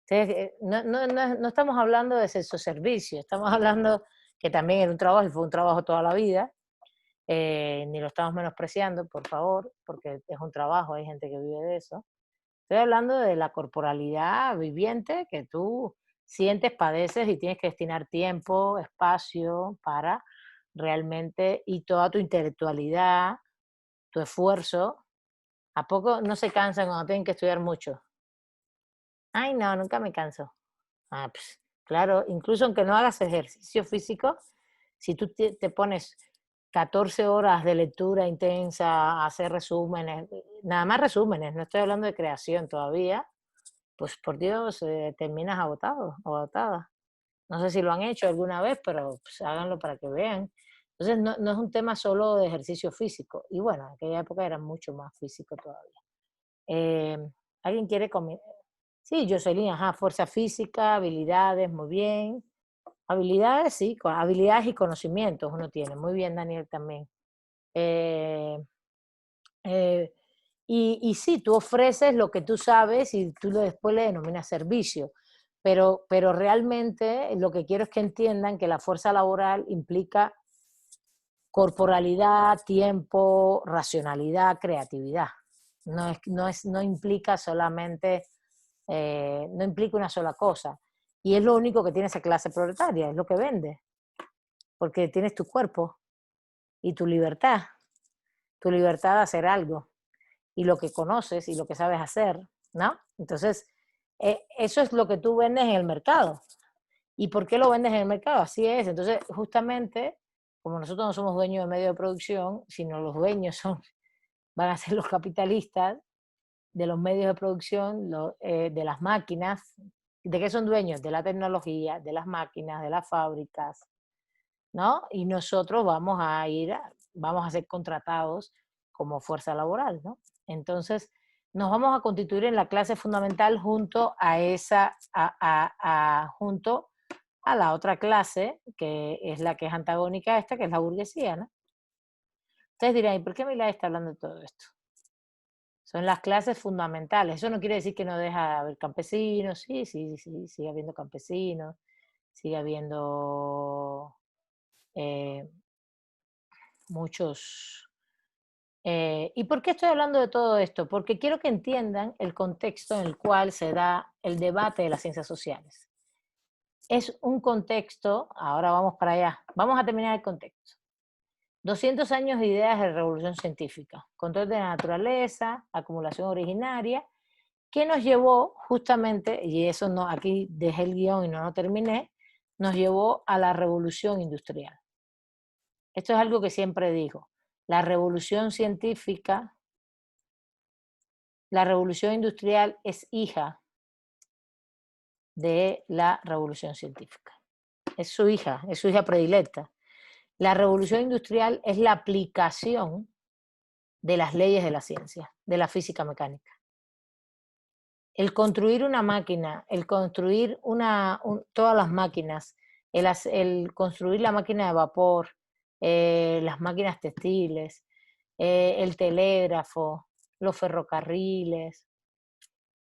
Entonces, no estamos hablando de sexo servicio, estamos hablando que también era un trabajo, y fue un trabajo toda la vida, ni lo estamos menospreciando, por favor, porque es un trabajo, hay gente que vive de eso. Estoy hablando de la corporalidad viviente que tú sientes, padeces y tienes que destinar tiempo, espacio para realmente, y toda tu intelectualidad, tu esfuerzo. ¿A poco no se cansan cuando tienen que estudiar mucho? Ay, no, nunca me canso. Ah, pues, claro, incluso aunque no hagas ejercicio físico, si tú te pones 14 horas de lectura intensa, hacer resúmenes, nada más resúmenes, no estoy hablando de creación todavía, pues por Dios, terminas agotado o agotada. No sé si lo han hecho alguna vez, pero pues, háganlo para que vean. Entonces, no es un tema solo de ejercicio físico. Y bueno, en aquella época era mucho más físico todavía. Eh, ¿Alguien quiere comer? Sí, Jocelyn, ajá, fuerza física, habilidades, muy bien. Habilidades, sí, habilidades y conocimientos uno tiene. Muy bien, Daniel, también. Eh, eh, y sí, tú ofreces lo que tú sabes y tú después le denominas servicio, pero realmente lo que quiero es que entiendan que la fuerza laboral implica corporalidad, tiempo, racionalidad, creatividad. No implica solamente, no implica una sola cosa. Y es lo único que tiene esa clase proletaria, es lo que vende, porque tienes tu cuerpo y tu libertad de hacer algo, y lo que conoces y lo que sabes hacer, ¿no? Entonces, eso es lo que tú vendes en el mercado. ¿Y por qué lo vendes en el mercado? Así es. Entonces, justamente, como nosotros no somos dueños de medios de producción, sino los dueños van a ser los capitalistas de los medios de producción, de las máquinas. ¿De qué son dueños? De la tecnología, de las máquinas, de las fábricas, ¿no? Y nosotros vamos a ser contratados como fuerza laboral, ¿no? Entonces, nos vamos a constituir en la clase fundamental junto a junto a la otra clase, que es la que es antagónica a esta, que es la burguesía, ¿no? Ustedes dirán, ¿y por qué Milay está hablando de todo esto? Son las clases fundamentales. Eso no quiere decir que no deja de haber campesinos, sí, sigue habiendo campesinos, sigue habiendo muchos. ¿Y por qué estoy hablando de todo esto? Porque quiero que entiendan el contexto en el cual se da el debate de las ciencias sociales. Es un contexto, ahora vamos para allá, vamos a terminar el contexto. 200 años de ideas de revolución científica, control de la naturaleza, acumulación originaria, que nos llevó justamente, y eso no, aquí dejé el guión y no lo terminé, nos llevó a la revolución industrial. Esto es algo que siempre digo. La revolución científica, la revolución industrial es hija de la revolución científica. Es su hija predilecta. La revolución industrial es la aplicación de las leyes de la ciencia, de la física mecánica. El construir una máquina, el construir todas las máquinas, el construir la máquina de vapor, las máquinas textiles, el telégrafo, los ferrocarriles,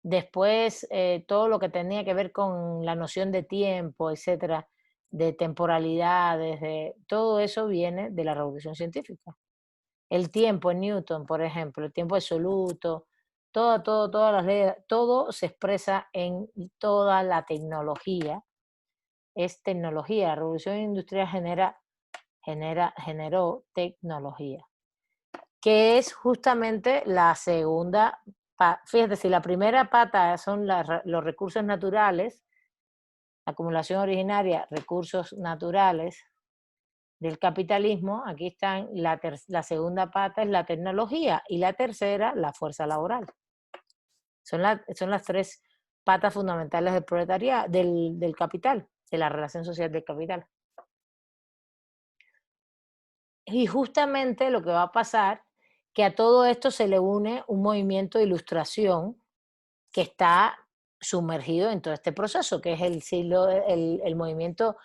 después todo lo que tenía que ver con la noción de tiempo, etcétera, de temporalidades, todo eso viene de la revolución científica. El tiempo en Newton, por ejemplo, el tiempo absoluto, todas las leyes, todo se expresa en toda la tecnología. Es tecnología. La revolución industrial generó tecnología, que es justamente la segunda. Fíjate, si la primera pata son los recursos naturales, acumulación originaria, recursos naturales del capitalismo, aquí están, la segunda pata es la tecnología y la tercera, la fuerza laboral. Son las tres patas fundamentales del proletariado, del capital, de la relación social del capital. Y justamente lo que va a pasar, que a todo esto se le une un movimiento de ilustración que está sumergido en todo este proceso, que es el movimiento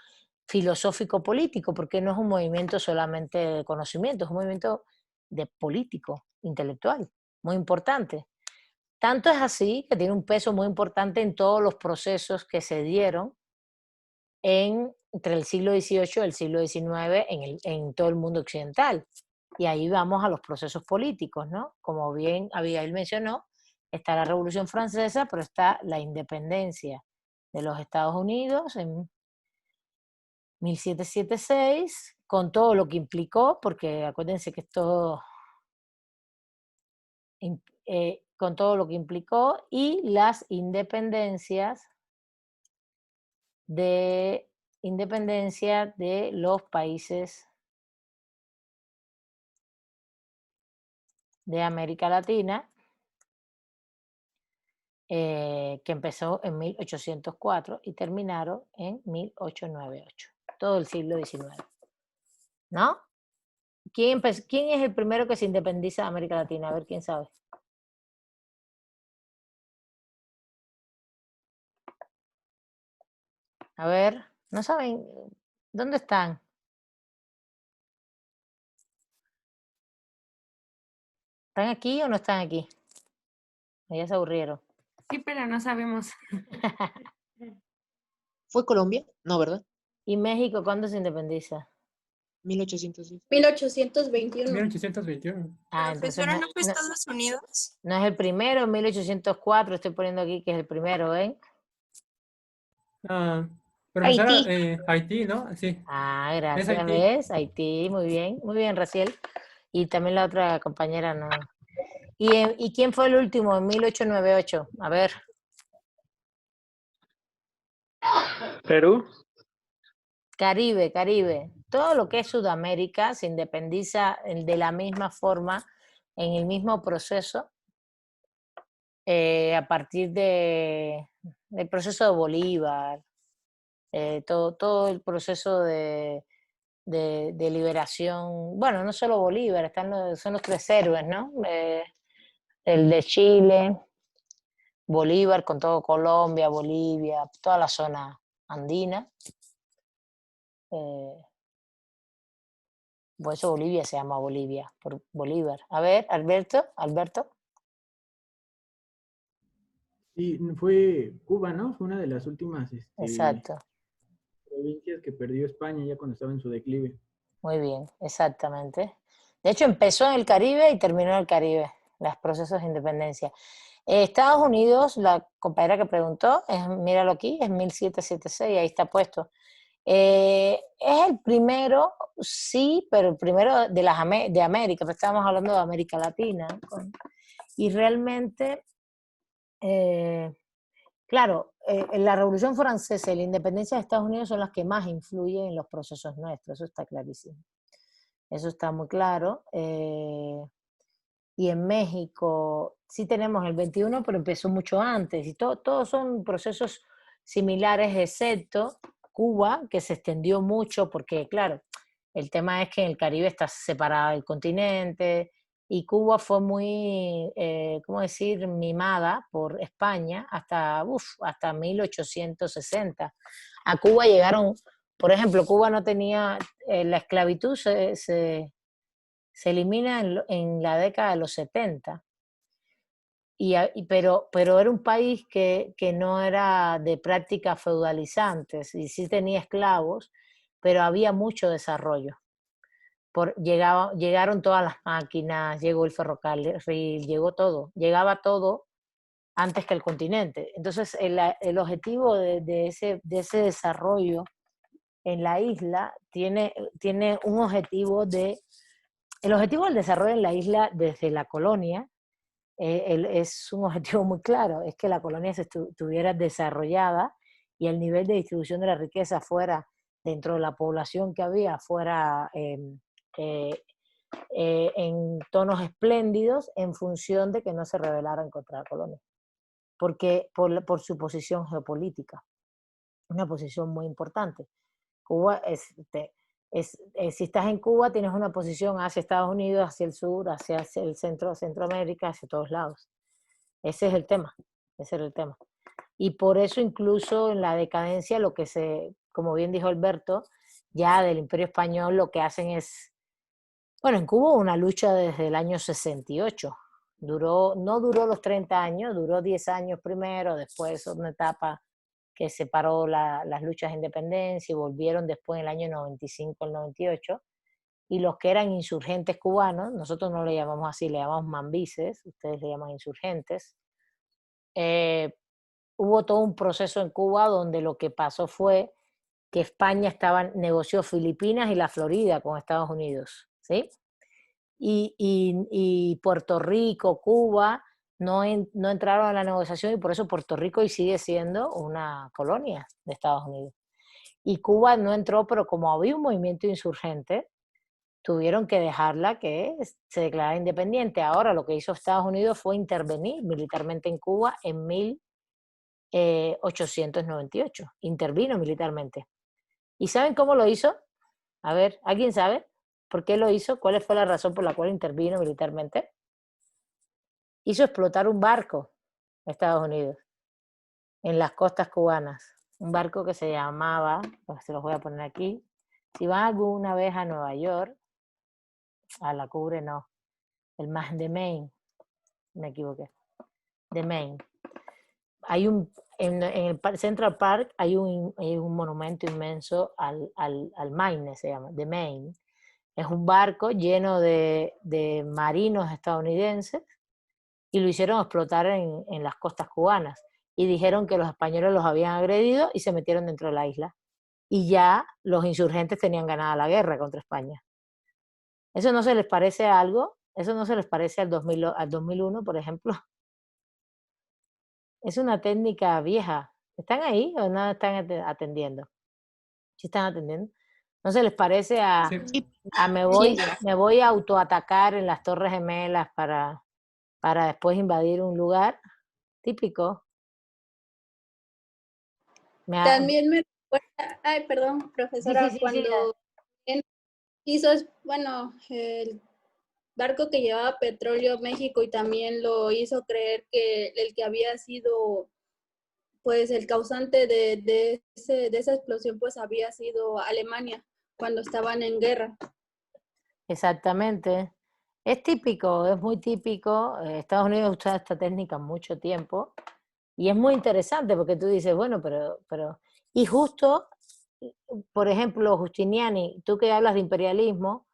filosófico-político, porque no es un movimiento solamente de conocimiento, es un movimiento de político, intelectual, muy importante. Tanto es así que tiene un peso muy importante en todos los procesos que se dieron entre el siglo XVIII y el siglo XIX en todo el mundo occidental. Y ahí vamos a los procesos políticos, ¿no? Como bien Abigail mencionó, está la Revolución Francesa, pero está la independencia de los Estados Unidos en 1776, con todo lo que implicó, porque acuérdense que esto, con todo lo que implicó, y las independencias de los países de América Latina, que empezó en 1804 y terminaron en 1898, todo el siglo XIX, ¿no? ¿Quién es el primero que se independiza de América Latina? A ver, ¿quién sabe? A ver, ¿no saben dónde están? ¿Están aquí o no están aquí? Ya se aburrieron. Sí, pero no sabemos. ¿Fue Colombia? No, ¿verdad? ¿Y México cuándo se independiza? 1810. 1821. 1821. Entonces Profesora, ¿no fue Estados Unidos? no es el primero, 1804, estoy poniendo aquí que es el primero, ¿eh? Profesora, Haití. Haití, ¿no? Sí, es Gracias, Haití. ¿ves? Haití, muy bien, Raciel. Y también la otra compañera, ¿no? ¿Y quién fue el último en 1898? A ver. Perú. Caribe. Todo lo que es Sudamérica se independiza de la misma forma, en el mismo proceso, a partir del proceso de Bolívar, todo el proceso de liberación. Bueno, no solo Bolívar, son los tres héroes, ¿no? El de Chile, Bolívar con todo Colombia, Bolivia, toda la zona andina. Por eso Bolivia se llama Bolivia, por Bolívar. A ver, Alberto. Sí, fue Cuba, ¿no? Fue una de las últimas Exacto, provincias que perdió España ya cuando estaba en su declive. muy bien, exactamente. De hecho, empezó en el Caribe y terminó en el Caribe, los procesos de independencia. Estados Unidos, la compañera que preguntó, míralo aquí, es 1776, ahí está puesto. Es el primero, sí, pero el primero de América, pero estábamos hablando de América Latina. Y realmente, claro, la Revolución Francesa y la independencia de Estados Unidos son las que más influyen en los procesos nuestros, eso está clarísimo. Eso está muy claro. Y en México sí tenemos el 21, pero empezó mucho antes. Y todos son procesos similares, excepto Cuba, que se extendió mucho, porque claro, el tema es que en el Caribe está separado del continente, y Cuba fue muy, ¿cómo decir?, mimada por España hasta 1860. A Cuba llegaron, por ejemplo, Cuba no tenía, la esclavitud se elimina en la década de los 70, pero era un país que no era de prácticas feudalizantes y sí tenía esclavos, pero había mucho desarrollo. llegaron todas las máquinas, llegó el ferrocarril, llegó todo, llegaba todo antes que el continente. Entonces, el objetivo de ese desarrollo en la isla tiene un objetivo el objetivo del desarrollo en la isla desde la colonia es un objetivo muy claro, es que la colonia se estuviera desarrollada y el nivel de distribución de la riqueza fuera, dentro de la población que había, fuera en tonos espléndidos en función de que no se rebelaran contra la colonia, porque por su posición geopolítica, una posición muy importante. Cuba si estás en Cuba tienes una posición hacia Estados Unidos, hacia el sur, hacia el centro, Centroamérica, hacia todos lados. Ese es el tema, ese era el tema. Y por eso incluso en la decadencia lo que como bien dijo Alberto, ya del Imperio Español lo que hacen es, bueno, en Cuba hubo una lucha desde el año 68, no duró los 30 años, duró 10 años primero, después una etapa que separó las luchas de independencia y volvieron después en el año 95 al 98, y los que eran insurgentes cubanos, nosotros no le llamamos así, le llamamos mambises, ustedes le llaman insurgentes, hubo todo un proceso en Cuba donde lo que pasó fue que España negoció Filipinas y la Florida con Estados Unidos, ¿sí? Y Puerto Rico, Cuba, no entraron a la negociación y por eso Puerto Rico hoy sigue siendo una colonia de Estados Unidos. Y Cuba no entró, pero como había un movimiento insurgente, tuvieron que dejarla que se declarara independiente. Ahora lo que hizo Estados Unidos fue intervenir militarmente en Cuba en 1898. Intervino militarmente. ¿Y saben cómo lo hizo? A ver, ¿alguien sabe por qué lo hizo? ¿Cuál fue la razón por la cual intervino militarmente? Hizo explotar un barco de Estados Unidos en las costas cubanas. Un barco que se llamaba, pues se los voy a poner aquí. Si van alguna vez a Nueva York, a la Cubre no, de Maine, me equivoqué, de Maine. Hay en el Central Park hay un monumento inmenso al Maine, se llama, de Maine. Es un barco lleno de marinos estadounidenses y lo hicieron explotar en las costas cubanas. Y dijeron que los españoles los habían agredido y se metieron dentro de la isla. Y ya los insurgentes tenían ganada la guerra contra España. ¿Eso no se les parece a algo? ¿Eso no se les parece al 2001, por ejemplo? Es una técnica vieja. ¿Están ahí o no están atendiendo? ¿Sí están atendiendo? ¿No se les parece Sí. me voy a autoatacar en las Torres Gemelas para después invadir un lugar? Típico. También me recuerda, ay, perdón, profesora, Sí, cuando hizo, bueno, el barco que llevaba petróleo México y también lo hizo creer que el que había sido, pues, el causante de esa explosión, pues, había sido Alemania cuando estaban en guerra. Exactamente. Es típico, es muy típico. Estados Unidos usa esta técnica mucho tiempo y es muy interesante porque tú dices, bueno, pero y justo, por ejemplo, Justiniani, tú que hablas de imperialismo,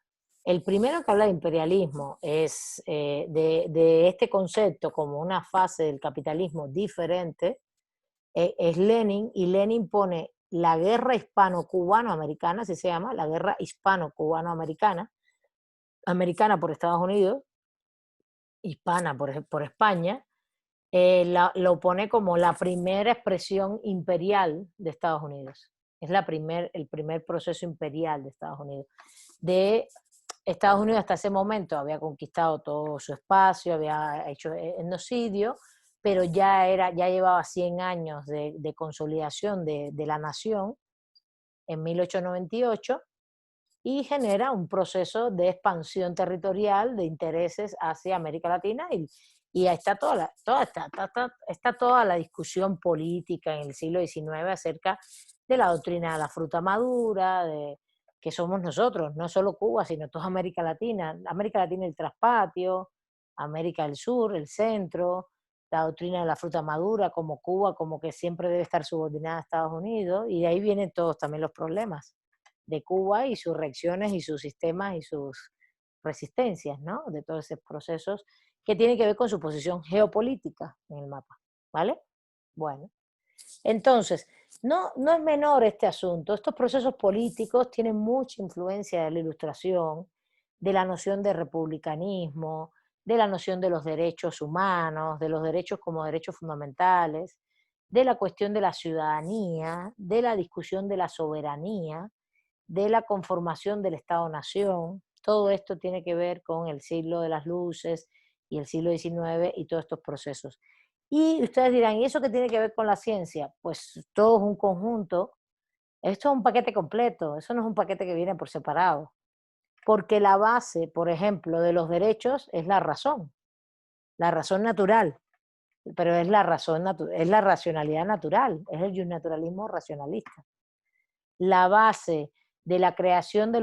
el primero que habla de imperialismo es de este concepto como una fase del capitalismo diferente, es Lenin, y Lenin pone la guerra hispano-cubano-americana, así se llama, la guerra hispano-cubano-americana, americana por Estados Unidos, hispana por España, lo pone como la primera expresión imperial de Estados Unidos. Es el primer proceso imperial de Estados Unidos. Estados Unidos hasta ese momento había conquistado todo su espacio, había hecho etnocidio, pero ya llevaba 100 años de consolidación de la nación en 1898 y genera un proceso de expansión territorial de intereses hacia América Latina y ahí está está toda la discusión política en el siglo XIX acerca de la doctrina de la fruta madura, que somos nosotros, no solo Cuba, sino toda América Latina el traspatio, América del Sur, el centro, la doctrina de la fruta madura, como Cuba, como que siempre debe estar subordinada a Estados Unidos, y de ahí vienen todos también los problemas de Cuba y sus reacciones y sus sistemas y sus resistencias, ¿no? De todos esos procesos que tienen que ver con su posición geopolítica en el mapa, ¿vale? Bueno, entonces, no es menor este asunto. Estos procesos políticos tienen mucha influencia de la Ilustración, de la noción de republicanismo, de la noción de los derechos humanos, de los derechos como derechos fundamentales, de la cuestión de la ciudadanía, de la discusión de la soberanía, de la conformación del Estado-Nación. Todo esto tiene que ver con el siglo de las luces y el siglo XIX y todos estos procesos. Y ustedes dirán, ¿y eso qué tiene que ver con la ciencia? Pues todo es un conjunto. Esto es un paquete completo, eso no es un paquete que viene por separado. Porque la base, por ejemplo, de los derechos es la razón natural, pero es la razón, es la racionalidad natural, es el naturalismo racionalista. La base de la creación de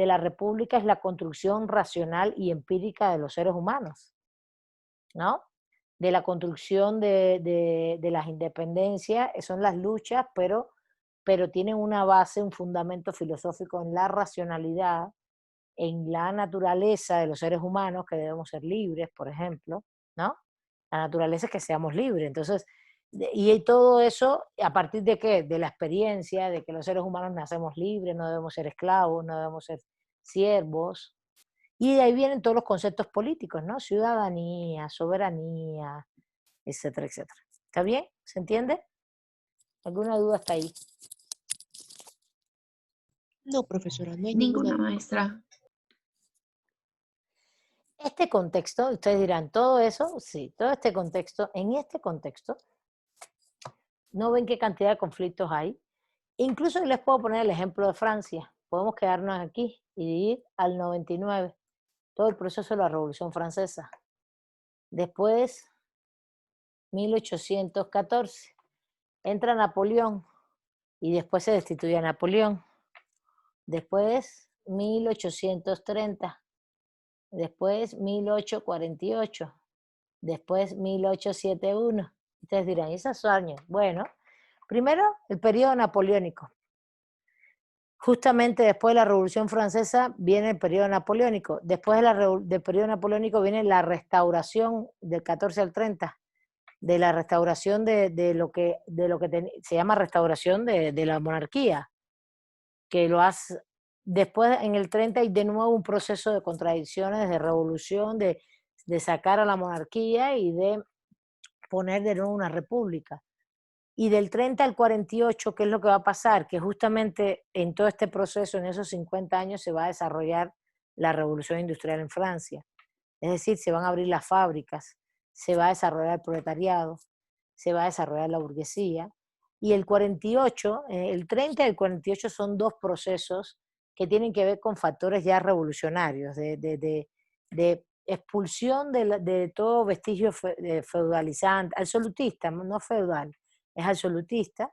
la república es la construcción racional y empírica de los seres humanos, ¿no? De la construcción de las independencias, son las luchas, pero tienen una base, un fundamento filosófico en la racionalidad, en la naturaleza de los seres humanos, que debemos ser libres, por ejemplo, ¿no? La naturaleza es que seamos libres. Entonces, y todo eso, ¿a partir de qué? De la experiencia, de que los seres humanos nacemos libres, no debemos ser esclavos, no debemos ser siervos. Y de ahí vienen todos los conceptos políticos, ¿no? Ciudadanía, soberanía, etcétera, etcétera. ¿Está bien? ¿Se entiende? ¿Alguna duda hasta ahí? No, profesora, no hay Ninguna ninguna. maestra. Este contexto, ustedes dirán, todo eso, sí, todo este contexto, en este contexto, ¿no ven qué cantidad de conflictos hay? Incluso les puedo poner el ejemplo de Francia. Podemos quedarnos aquí y ir al 99, todo el proceso de la Revolución Francesa. Después, 1814, entra Napoleón y después se destituye a Napoleón. Después, 1830. Después, 1848. Después, 1871. Ustedes dirán, ¿y esos años? Bueno, primero, el periodo napoleónico. Justamente después de la Revolución Francesa viene el periodo napoleónico. Después del periodo napoleónico viene la restauración del 14 al 30, de la restauración de lo que se llama restauración de la monarquía, que lo hace después en el 30 y de nuevo un proceso de contradicciones, de revolución, de sacar a la monarquía y de poner de nuevo una república. Y del 30 al 48, ¿qué es lo que va a pasar? Que justamente en todo este proceso, en esos 50 años, se va a desarrollar la revolución industrial en Francia. Es decir, se van a abrir las fábricas, se va a desarrollar el proletariado, se va a desarrollar la burguesía. Y el 48, el 30 y el 48 son dos procesos que tienen que ver con factores ya revolucionarios, de expulsión de todo vestigio feudalizante, absolutista, no feudal, es absolutista,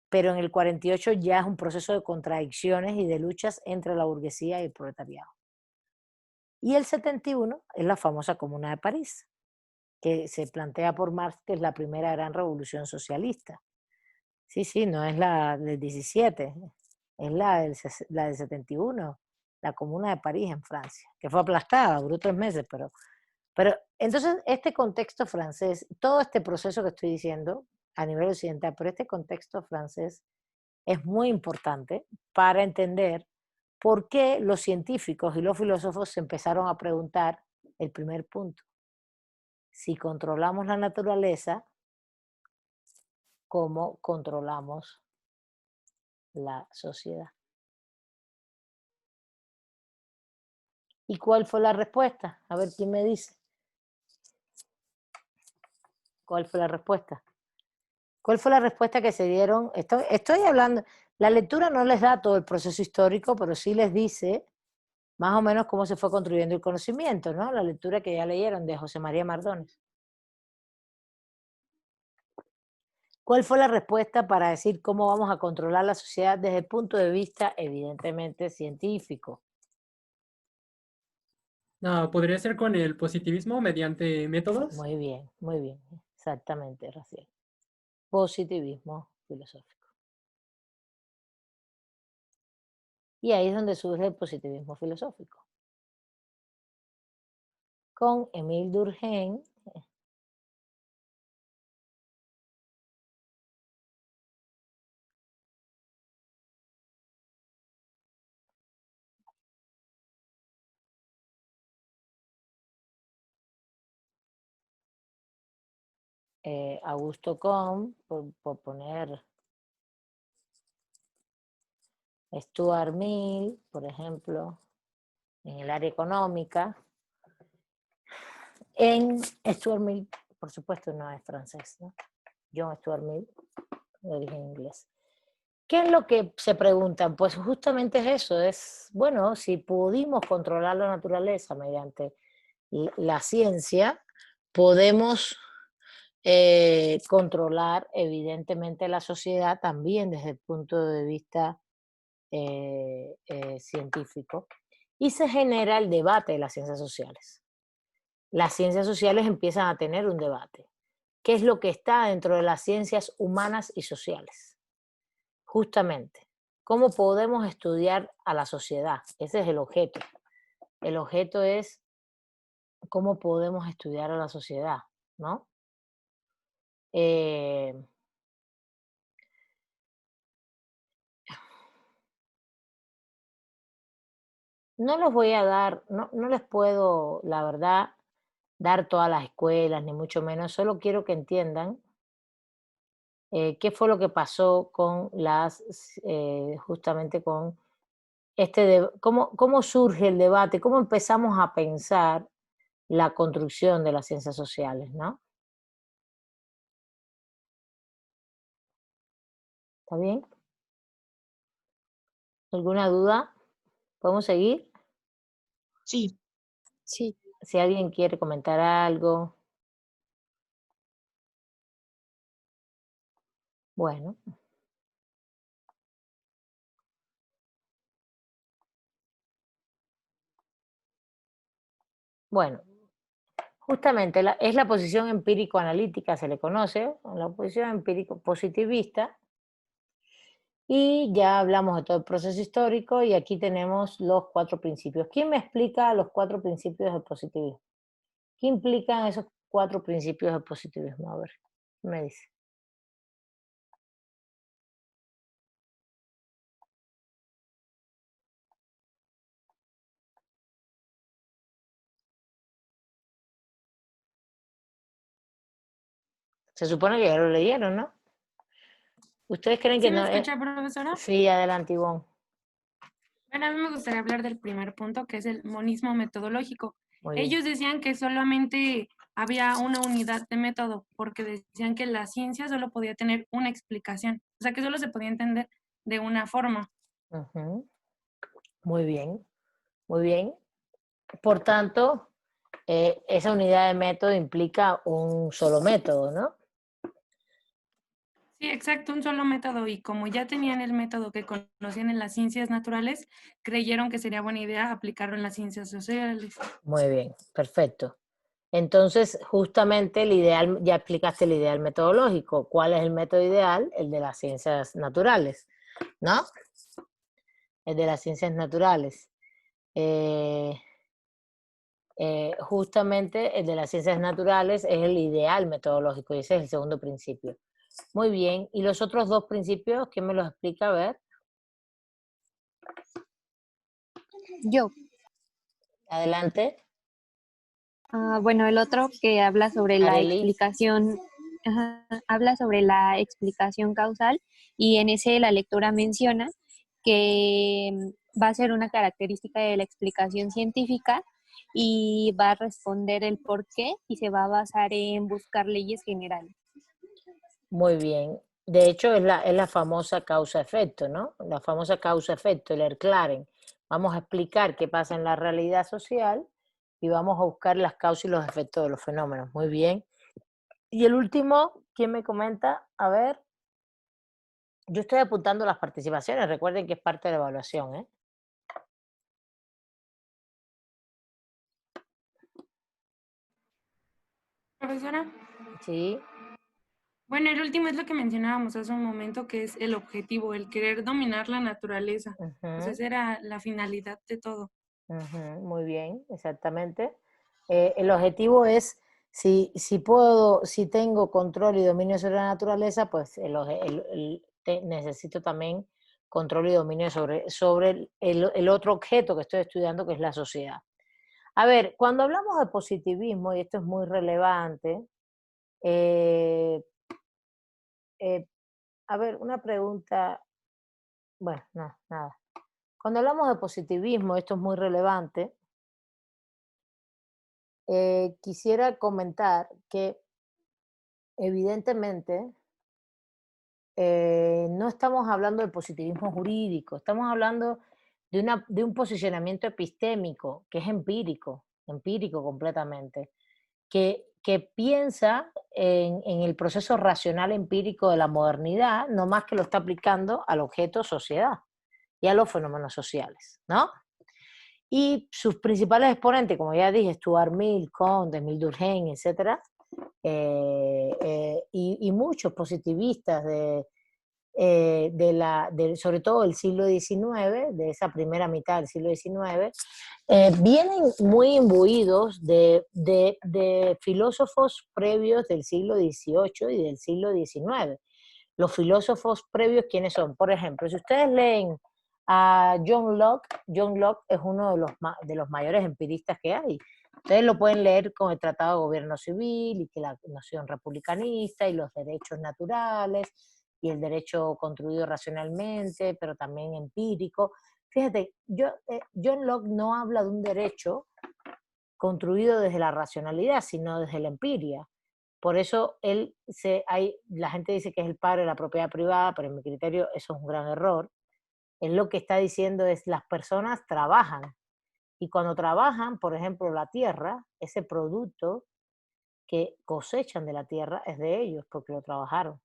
pero en el 48 ya es un proceso de contradicciones y de luchas entre la burguesía y el proletariado. Y el 71 es la famosa Comuna de París, que se plantea por Marx que es la primera gran revolución socialista. Sí, no es la del 17, es la del 71, la Comuna de París en Francia, que fue aplastada, duró 3 meses, pero entonces este contexto francés, todo este proceso que estoy diciendo a nivel occidental, pero este contexto francés es muy importante para entender por qué los científicos y los filósofos se empezaron a preguntar el primer punto. Si controlamos la naturaleza, ¿cómo controlamos la sociedad? ¿Y cuál fue la respuesta? A ver, ¿quién me dice? ¿Cuál fue la respuesta? ¿Cuál fue la respuesta que se dieron? Estoy hablando, la lectura no les da todo el proceso histórico, pero sí les dice más o menos cómo se fue construyendo el conocimiento, ¿no? La lectura que ya leyeron de José María Mardones. ¿Cuál fue la respuesta para decir cómo vamos a controlar la sociedad desde el punto de vista evidentemente científico? No, podría ser con el positivismo mediante métodos. Muy bien, exactamente, Raciel. Positivismo filosófico. Y ahí es donde surge el positivismo filosófico. Con Émile Durkheim, Augusto Comte, por poner Stuart Mill, por ejemplo, en el área económica. Stuart Mill, por supuesto, no es francés, ¿no? John Stuart Mill, de origen inglés. ¿Qué es lo que se preguntan? Pues justamente es eso, es, bueno, si pudimos controlar la naturaleza mediante la ciencia, podemos controlar evidentemente la sociedad también desde el punto de vista científico. Y se genera el debate de las ciencias sociales. Las ciencias sociales empiezan a tener un debate. ¿Qué es lo que está dentro de las ciencias humanas y sociales? Justamente, ¿cómo podemos estudiar a la sociedad? Ese es el objeto. El objeto es cómo podemos estudiar a la sociedad, ¿no? No les voy a dar, no les puedo, la verdad, dar todas las escuelas, ni mucho menos, solo quiero que entiendan qué fue lo que pasó con justamente con cómo surge el debate, cómo empezamos a pensar la construcción de las ciencias sociales, ¿no? ¿Está bien? ¿Alguna duda? ¿Podemos seguir? Sí, Sí. Si alguien quiere comentar algo. Bueno. Bueno, justamente es la posición empírico-analítica, se le conoce, la posición empírico-positivista, y ya hablamos de todo el proceso histórico y aquí tenemos los 4 principios. ¿Quién me explica los 4 principios del positivismo? ¿Qué implican esos 4 principios del positivismo? A ver, ¿qué me dice? Se supone que ya lo leyeron, ¿no? ¿Ustedes creen ¿Sí que me no? escucha, profesora? Sí, adelante, Ivonne. Bueno, a mí me gustaría hablar del primer punto, que es el monismo metodológico. Muy bien. Ellos decían que solamente había una unidad de método, porque decían que la ciencia solo podía tener una explicación, o sea, que solo se podía entender de una forma. Ujú. Muy bien, muy bien. Por tanto, esa unidad de método implica un solo método, ¿no? Sí, exacto, un solo método, y como ya tenían el método que conocían en las ciencias naturales, creyeron que sería buena idea aplicarlo en las ciencias sociales. Muy bien, perfecto. Entonces, justamente el ideal, ya explicaste el ideal metodológico. ¿Cuál es el método ideal? El de las ciencias naturales, ¿no? El de las ciencias naturales. Justamente el de las ciencias naturales es el ideal metodológico y ese es el segundo principio. Muy bien. ¿Y los otros 2 principios? ¿Quién me los explica? A ver. Yo. Adelante. Bueno, el otro que habla sobre la Arely. explicación, habla sobre la explicación causal y en ese la lectura menciona que va a ser una característica de la explicación científica y va a responder el por qué y se va a basar en buscar leyes generales. Muy bien. De hecho, es la famosa causa-efecto, ¿no? La famosa causa-efecto, el Erklärung. Vamos a explicar qué pasa en la realidad social y vamos a buscar las causas y los efectos de los fenómenos. Muy bien. Y el último, ¿quién me comenta? A ver. Yo estoy apuntando las participaciones, recuerden que es parte de la evaluación, ¿eh? Profesora. Sí. Bueno, el último es lo que mencionábamos hace un momento, que es el objetivo, el querer dominar la naturaleza. Pues esa era la finalidad de todo. Muy bien, exactamente. El objetivo es, si tengo control y dominio sobre la naturaleza, pues necesito también control y dominio sobre el otro objeto que estoy estudiando, que es la sociedad. A ver, cuando hablamos de positivismo, y esto es muy relevante, a ver, una pregunta, bueno, no, nada. Cuando hablamos de positivismo, esto es muy relevante, quisiera comentar que evidentemente no estamos hablando de positivismo jurídico, estamos hablando de un posicionamiento epistémico que es empírico completamente, que piensa en el proceso racional empírico de la modernidad, no más que lo está aplicando al objeto sociedad y a los fenómenos sociales, ¿no? Y sus principales exponentes, como ya dije, Stuart Mill, Comte, Émile Durkheim, etc., y muchos positivistas sobre todo del siglo XIX, de esa primera mitad del siglo XIX, vienen muy imbuidos de filósofos previos del siglo XVIII y del siglo XIX. Los filósofos previos, ¿quiénes son? Por ejemplo, si ustedes leen a John Locke es uno de los mayores empiristas que hay. Ustedes lo pueden leer con el Tratado de Gobierno Civil y que la noción republicanista y los derechos naturales y el derecho construido racionalmente, pero también empírico. Fíjate, John Locke no habla de un derecho construido desde la racionalidad, sino desde la empiria. Por eso la gente dice que es el padre de la propiedad privada, pero en mi criterio eso es un gran error. Él lo que está diciendo es las personas trabajan. Y cuando trabajan, por ejemplo, la tierra, ese producto que cosechan de la tierra es de ellos porque lo trabajaron.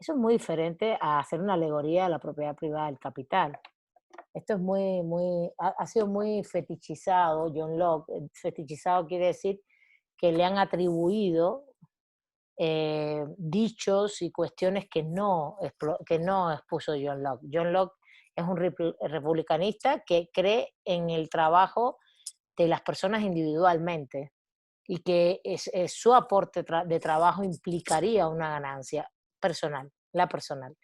Eso es muy diferente a hacer una alegoría de la propiedad privada del capital. Esto es ha sido muy fetichizado, John Locke. Fetichizado quiere decir que le han atribuido dichos y cuestiones que no expuso John Locke. John Locke es un republicanista que cree en el trabajo de las personas individualmente y que su aporte de trabajo implicaría una ganancia personal, la personal,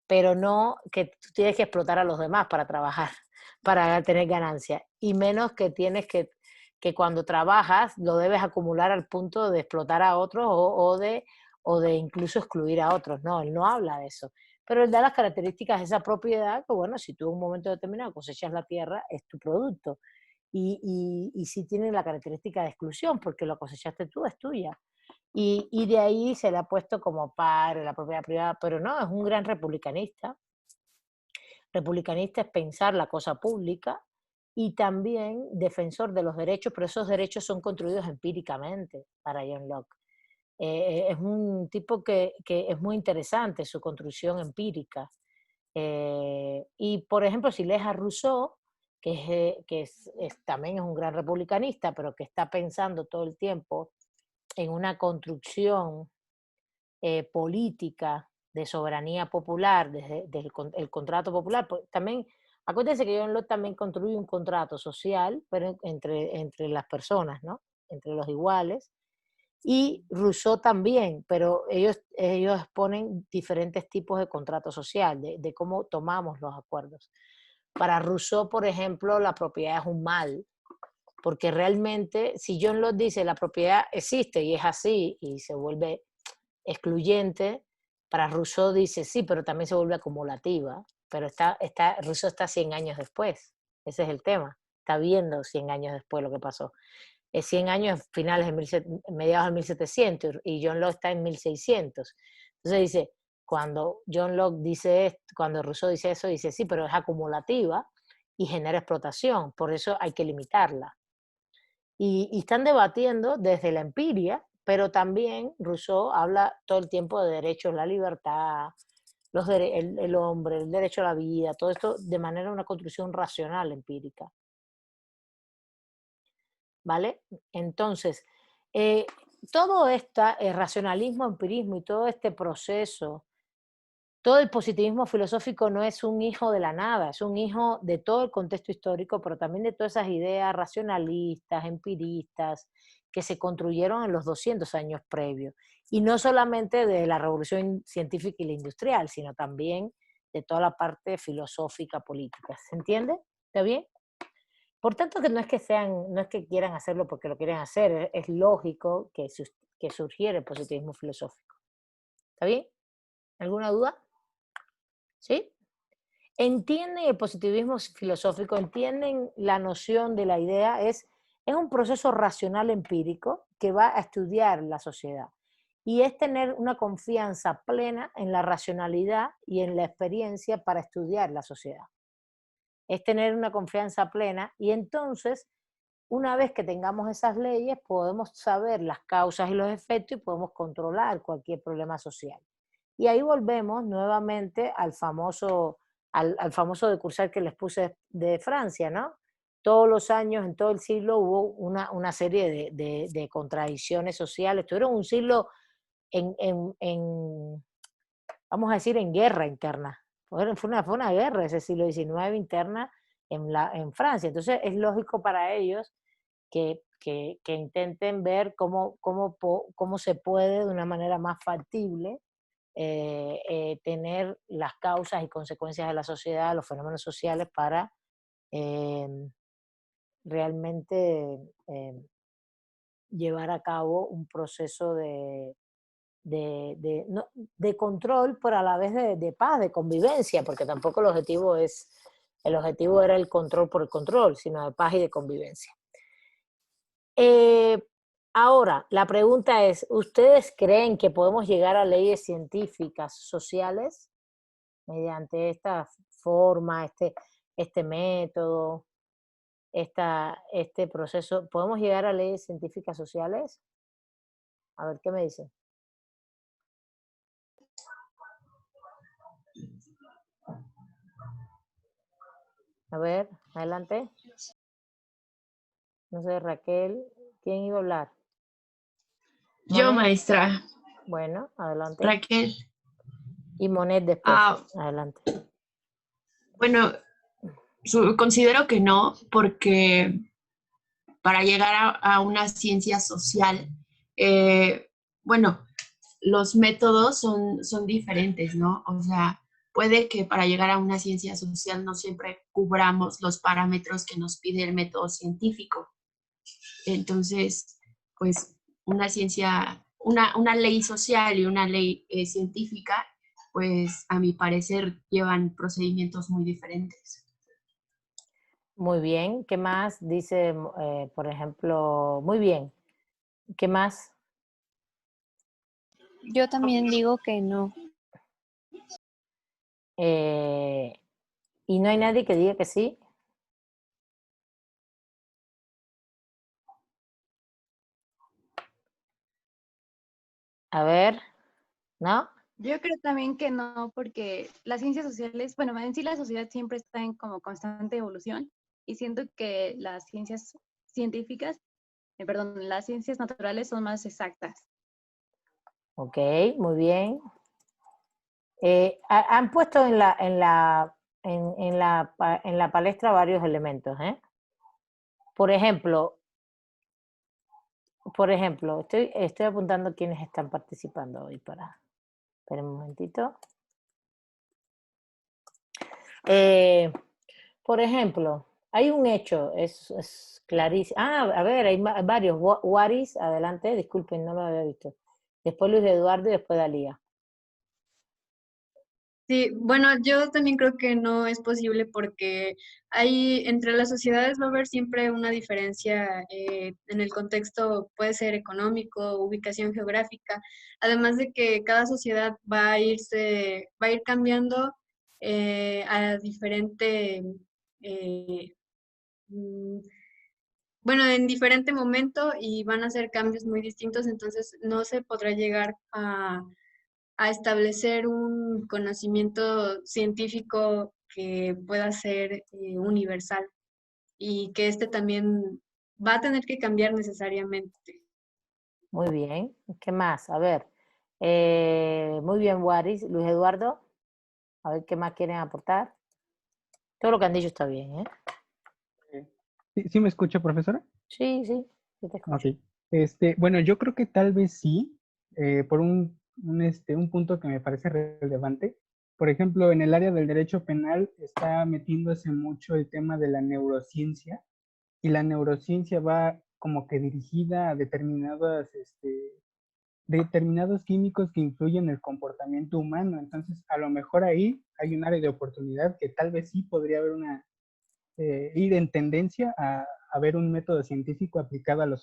pero no que tú tienes que explotar a los demás para trabajar, para tener ganancia, y menos que tienes que cuando trabajas lo debes acumular al punto de explotar a otros o de incluso excluir a otros. No, él no habla de eso. Pero él da las características de esa propiedad, que bueno, si tú en un momento determinado cosechas la tierra, es tu producto. Y sí tiene la característica de exclusión, porque lo cosechaste tú, es tuya. Y de ahí se le ha puesto como padre la propiedad privada, pero no, es un gran republicanista. Republicanista es pensar la cosa pública y también defensor de los derechos, pero esos derechos son construidos empíricamente para John Locke. Es un tipo que es muy interesante su construcción empírica. Y, por ejemplo, si lees a Rousseau, que también es un gran republicanista, pero que está pensando todo el tiempo en una construcción política de soberanía popular, desde el contrato popular. También, acuérdense que John Locke también construye un contrato social, pero entre las personas, ¿no? Entre los iguales. Y Rousseau también, pero ellos exponen diferentes tipos de contrato social, de cómo tomamos los acuerdos. Para Rousseau, por ejemplo, la propiedad es un mal, porque realmente, si John Locke dice la propiedad existe y es así, y se vuelve excluyente, para Rousseau dice sí, pero también se vuelve acumulativa, pero Rousseau está 100 años después, ese es el tema, está viendo 100 años después lo que pasó. 100 años finales mediados de 1700 y John Locke está en 1600. Entonces dice, cuando Rousseau dice eso, dice sí, pero es acumulativa y genera explotación, por eso hay que limitarla. Y están debatiendo desde la empiria, pero también Rousseau habla todo el tiempo de derechos, la libertad, el hombre, el derecho a la vida, todo esto de manera una construcción racional empírica. ¿Vale? Entonces, todo este racionalismo, empirismo y todo este proceso, todo el positivismo filosófico no es un hijo de la nada, es un hijo de todo el contexto histórico, pero también de todas esas ideas racionalistas, empiristas, que se construyeron en los 200 años previos. Y no solamente de la revolución científica y la industrial, sino también de toda la parte filosófica, política. ¿Se entiende? ¿Está bien? Por tanto, que no es que no es que quieran hacerlo porque lo quieren hacer, es lógico que surgiera el positivismo filosófico. ¿Está bien? ¿Alguna duda? ¿Sí? Entienden el positivismo filosófico, entienden la noción de la idea, es un proceso racional empírico que va a estudiar la sociedad y es tener una confianza plena en la racionalidad y en la experiencia para estudiar la sociedad. Es tener una confianza plena y entonces, una vez que tengamos esas leyes, podemos saber las causas y los efectos y podemos controlar cualquier problema social. Y ahí volvemos nuevamente al famoso decursal que les puse de Francia, ¿no? Todos los años, en todo el siglo, hubo una serie de contradicciones sociales. Tuvieron un siglo vamos a decir, en guerra interna. Fue una guerra ese siglo XIX interna en Francia. Entonces es lógico para ellos que intenten ver cómo se puede de una manera más factible tener las causas y consecuencias de la sociedad, los fenómenos sociales para realmente llevar a cabo un proceso de control, pero a la vez de paz, de convivencia, porque tampoco el objetivo era el control por el control, sino de paz y de convivencia. Ahora, la pregunta es, ¿ustedes creen que podemos llegar a leyes científicas sociales mediante esta forma, este método, este proceso? ¿Podemos llegar a leyes científicas sociales? A ver, ¿qué me dicen? A ver, adelante. No sé, Raquel, ¿quién iba a hablar? Yo, Monet. maestra. Bueno, adelante. Raquel. Y Monet después. Adelante. Bueno, considero que no, porque para llegar a una ciencia social, bueno, los métodos son diferentes, ¿no? O sea, puede que para llegar a una ciencia social no siempre cubramos los parámetros que nos pide el método científico. Entonces, pues una ciencia, una ley social y una ley científica, pues a mi parecer llevan procedimientos muy diferentes. Muy bien. ¿Qué más dice, por ejemplo? Muy bien. ¿Qué más? Yo también digo que no. ¿Y no hay nadie que diga que sí? A ver, ¿no? Yo creo también que no, porque las ciencias sociales, bueno, en sí la sociedad siempre está en como constante evolución y siento que las ciencias científicas, las ciencias naturales son más exactas. Ok, muy bien. Han puesto en la palestra varios elementos, ¿eh? Por ejemplo, estoy apuntando quiénes están participando hoy esperen un momentito. Por ejemplo, hay un hecho, es clarísimo. A ver, hay varios. Waris, adelante, disculpen, no lo había visto. Después Luis Eduardo y después Dalía. Sí, bueno, yo también creo que no es posible porque entre las sociedades va a haber siempre una diferencia en el contexto, puede ser económico, ubicación geográfica, además de que cada sociedad va a ir cambiando a diferente, bueno, en diferente momento y van a ser cambios muy distintos, entonces no se podrá llegar a establecer un conocimiento científico que pueda ser universal y que también va a tener que cambiar necesariamente. Muy bien. ¿Qué más? A ver. Muy bien, Waris. Luis Eduardo, a ver qué más quieren aportar. Todo lo que han dicho está bien, ¿eh? ¿Sí, sí me escucha, profesora? Sí, sí, sí te escucho. Ok. Bueno, yo creo que tal vez sí, por un punto que me parece relevante. Por ejemplo, en el área del derecho penal está metiéndose mucho el tema de la neurociencia, y la neurociencia va como que dirigida a determinados químicos que influyen en el comportamiento humano. Entonces, a lo mejor ahí hay un área de oportunidad que tal vez sí podría haber ir en tendencia a ver un método científico aplicado a lo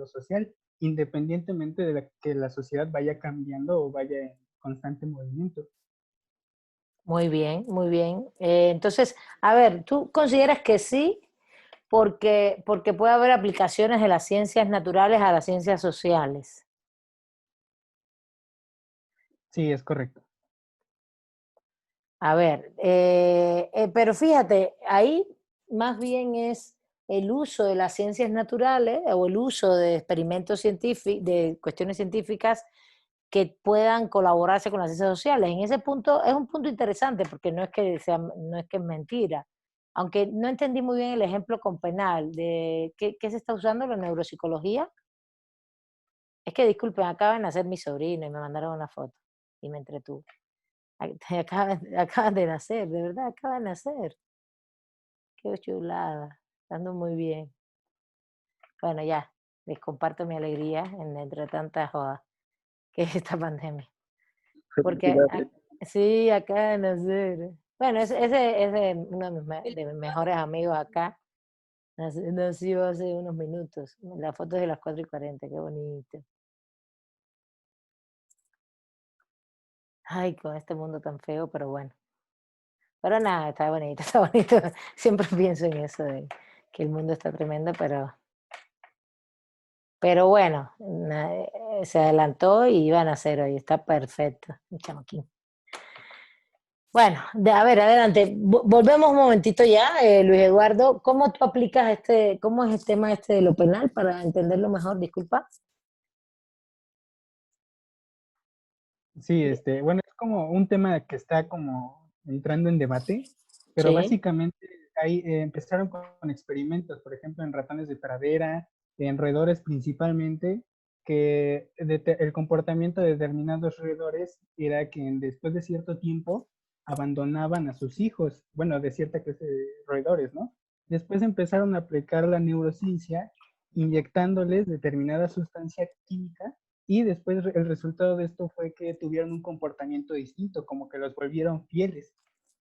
social, independientemente de que la sociedad vaya cambiando o vaya en constante movimiento. Muy bien, muy bien. Entonces, a ver, ¿tú consideras que sí? Porque puede haber aplicaciones de las ciencias naturales a las ciencias sociales. Sí, es correcto. A ver, pero fíjate, ahí más bien es el uso de las ciencias naturales o el uso de experimentos científicos, de cuestiones científicas que puedan colaborarse con las ciencias sociales. En ese punto es un punto interesante porque no es que es mentira. Aunque no entendí muy bien el ejemplo con penal, de qué se está usando la neuropsicología. Es que disculpen, acaba de nacer mi sobrino y me mandaron una foto y me entretuve. Acaban de nacer, de verdad, acaban de nacer. Qué chulada, ando muy bien. Bueno, ya, les comparto mi alegría entre tantas jodas que es esta pandemia. Porque Felicidades. sí, acaba de nacer. Bueno, ese es de uno de mis mejores amigos acá. Nació hace unos minutos. La foto es de las 4:40, qué bonito. Ay, con este mundo tan feo, pero bueno. Pero nada, está bonito, está bonito. Siempre pienso en eso, de que el mundo está tremendo, pero bueno, se adelantó y iban a hacer hoy. Está perfecto, mi chamaquín. Bueno, a ver, adelante. Volvemos un momentito ya, Luis Eduardo. ¿Cómo tú aplicas cómo es el tema este de lo penal para entenderlo mejor? Disculpa. Sí, bueno, es como un tema que está como entrando en debate, pero Sí. básicamente ahí empezaron con experimentos, por ejemplo, en ratones de pradera, en roedores principalmente, que el comportamiento de determinados roedores era que después de cierto tiempo abandonaban a sus hijos, bueno, de cierta clase de roedores, ¿no? Después empezaron a aplicar la neurociencia inyectándoles determinada sustancia química, y después el resultado de esto fue que tuvieron un comportamiento distinto, como que los volvieron fieles.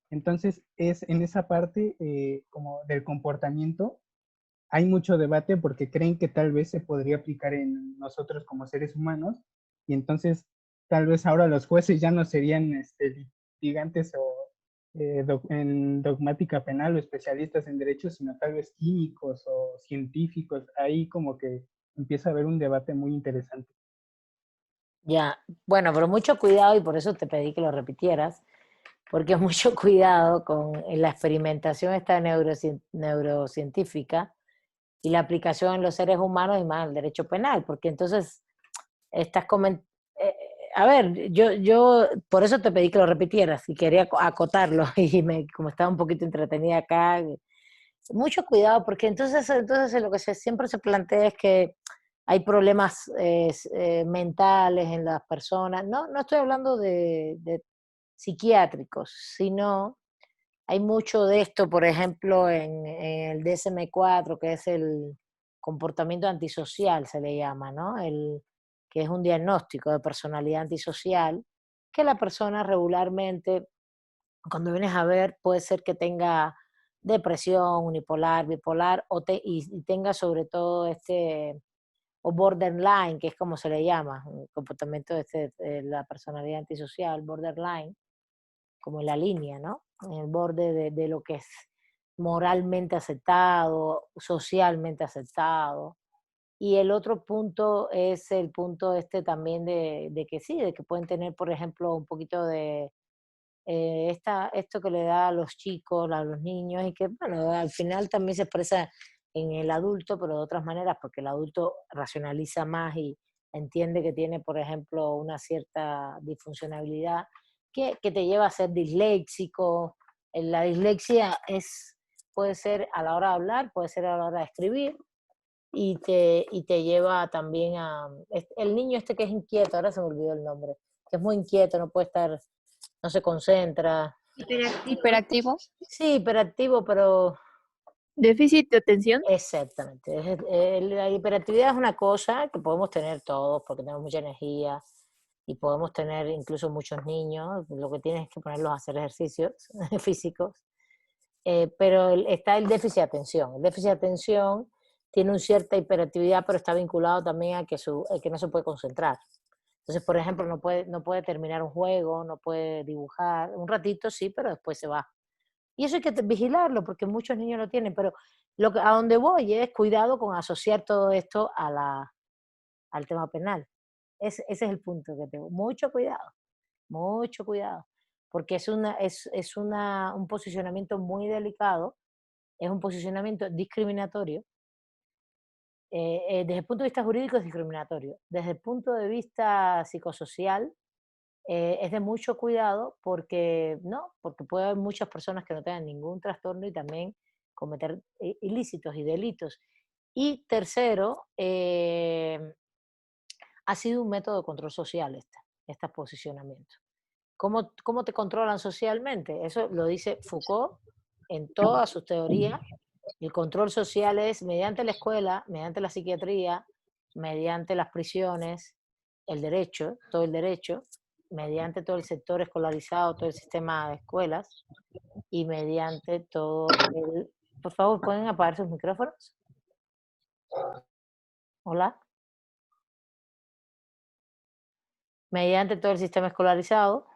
Entonces, es en esa parte como del comportamiento, hay mucho debate porque creen que tal vez se podría aplicar en nosotros como seres humanos, y entonces tal vez ahora los jueces ya no serían litigantes o en dogmática penal o especialistas en derecho, sino tal vez químicos o científicos. Ahí como que empieza a haber un debate muy interesante. Ya, bueno, pero mucho cuidado y por eso te pedí que lo repitieras, porque mucho cuidado con la experimentación esta neurocientífica y la aplicación en los seres humanos y más en el derecho penal, porque entonces estás a ver, yo por eso te pedí que lo repitieras y quería acotarlo y como estaba un poquito entretenida acá, mucho cuidado porque entonces lo que siempre se plantea es que hay problemas mentales en las personas. No estoy hablando de psiquiátricos, sino hay mucho de esto, por ejemplo, en el DSM-4, que es el comportamiento antisocial, se le llama, ¿no? Que es un diagnóstico de personalidad antisocial, que la persona regularmente, cuando vienes a ver, puede ser que tenga depresión, unipolar, bipolar, y tenga sobre todo o borderline, que es como se le llama, el comportamiento de la personalidad antisocial, borderline, como en la línea, ¿no? En el borde de lo que es moralmente aceptado, socialmente aceptado. Y el otro punto es el punto también de que sí, de que pueden tener, por ejemplo, un poquito de esto que le da a los chicos, a los niños, y que, bueno, al final también se expresa en el adulto, pero de otras maneras, porque el adulto racionaliza más entiende que tiene, por ejemplo, una cierta disfuncionalidad que te lleva a ser disléxico. La dislexia puede ser a la hora de hablar, puede ser a la hora de escribir, y te lleva también el niño este que es inquieto, ahora se me olvidó el nombre, que es muy inquieto, no puede estar, no se concentra. ¿Hiperactivo? Sí, hiperactivo, pero... ¿Déficit de atención? Exactamente. La hiperactividad es una cosa que podemos tener todos porque tenemos mucha energía y podemos tener incluso muchos niños, lo que tienes es que ponerlos a hacer ejercicios físicos. Pero está el déficit de atención. El déficit de atención tiene una cierta hiperactividad, pero está vinculado también a que no se puede concentrar. Entonces, por ejemplo, no puede terminar un juego, no puede dibujar, un ratito sí, pero después se va. Y eso hay que vigilarlo, porque muchos niños lo tienen, pero a donde voy es cuidado con asociar todo esto al tema penal. Ese es el punto que tengo. Mucho cuidado, porque es un posicionamiento muy delicado, es un posicionamiento discriminatorio. Desde el punto de vista jurídico es discriminatorio. Desde el punto de vista psicosocial, es de mucho cuidado porque puede haber muchas personas que no tengan ningún trastorno y también cometer ilícitos y delitos. Y tercero, ha sido un método de control social este posicionamiento. ¿Cómo te controlan socialmente? Eso lo dice Foucault en todas sus teorías. El control social es mediante la escuela, mediante la psiquiatría, mediante las prisiones, todo el derecho, mediante todo el sector escolarizado, todo el sistema de escuelas y mediante todo el... Por favor, ¿pueden apagar sus micrófonos? Hola. Mediante todo el sistema escolarizado,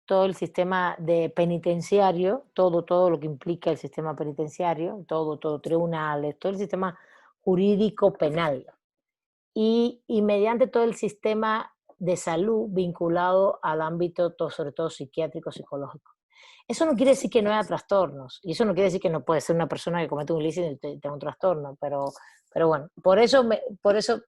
todo el sistema de penitenciario, todo lo que implica el sistema penitenciario, todo, tribunales, todo el sistema jurídico penal. Y mediante todo el sistema de salud vinculado al ámbito, sobre todo psiquiátrico, psicológico. Eso no quiere decir que no haya trastornos, y eso no quiere decir que no puede ser una persona que comete un ilícito y tenga un trastorno, pero bueno, por eso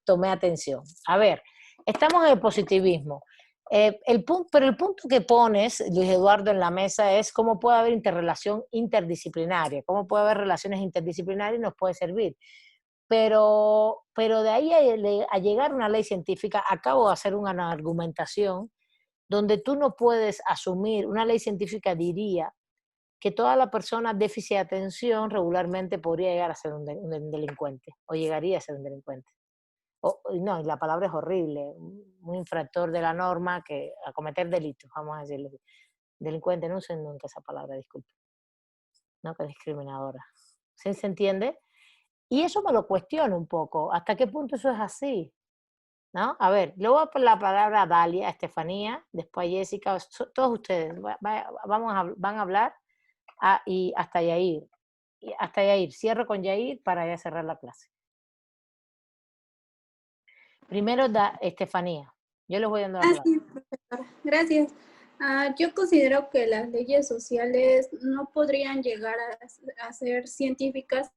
tomé atención. A ver, estamos en el positivismo. Pero el punto que pones, Luis Eduardo, en la mesa es cómo puede haber interrelación interdisciplinaria, cómo puede haber relaciones interdisciplinarias y nos puede servir. Pero de ahí a llegar a una ley científica, acabo de hacer una argumentación donde tú no puedes asumir, una ley científica diría que toda la persona déficit de atención regularmente podría llegar a ser un delincuente, o llegaría a ser un delincuente. No, y la palabra es horrible, un infractor de la norma a cometer delitos, vamos a decirlo así. Delincuente, no usen nunca esa palabra, disculpe. No, que es discriminadora. ¿Sí se entiende? Y eso me lo cuestiono un poco, ¿hasta qué punto eso es así? ¿No? A ver, le voy a poner la palabra a Dalia, a Estefanía, después a Jessica, todos ustedes van a hablar, y hasta Yair. Cierro con Yair para ya cerrar la clase. Primero Estefanía. Yo les voy dando la palabra. Sí, profesora. Gracias. Yo considero que las leyes sociales no podrían llegar a ser científicas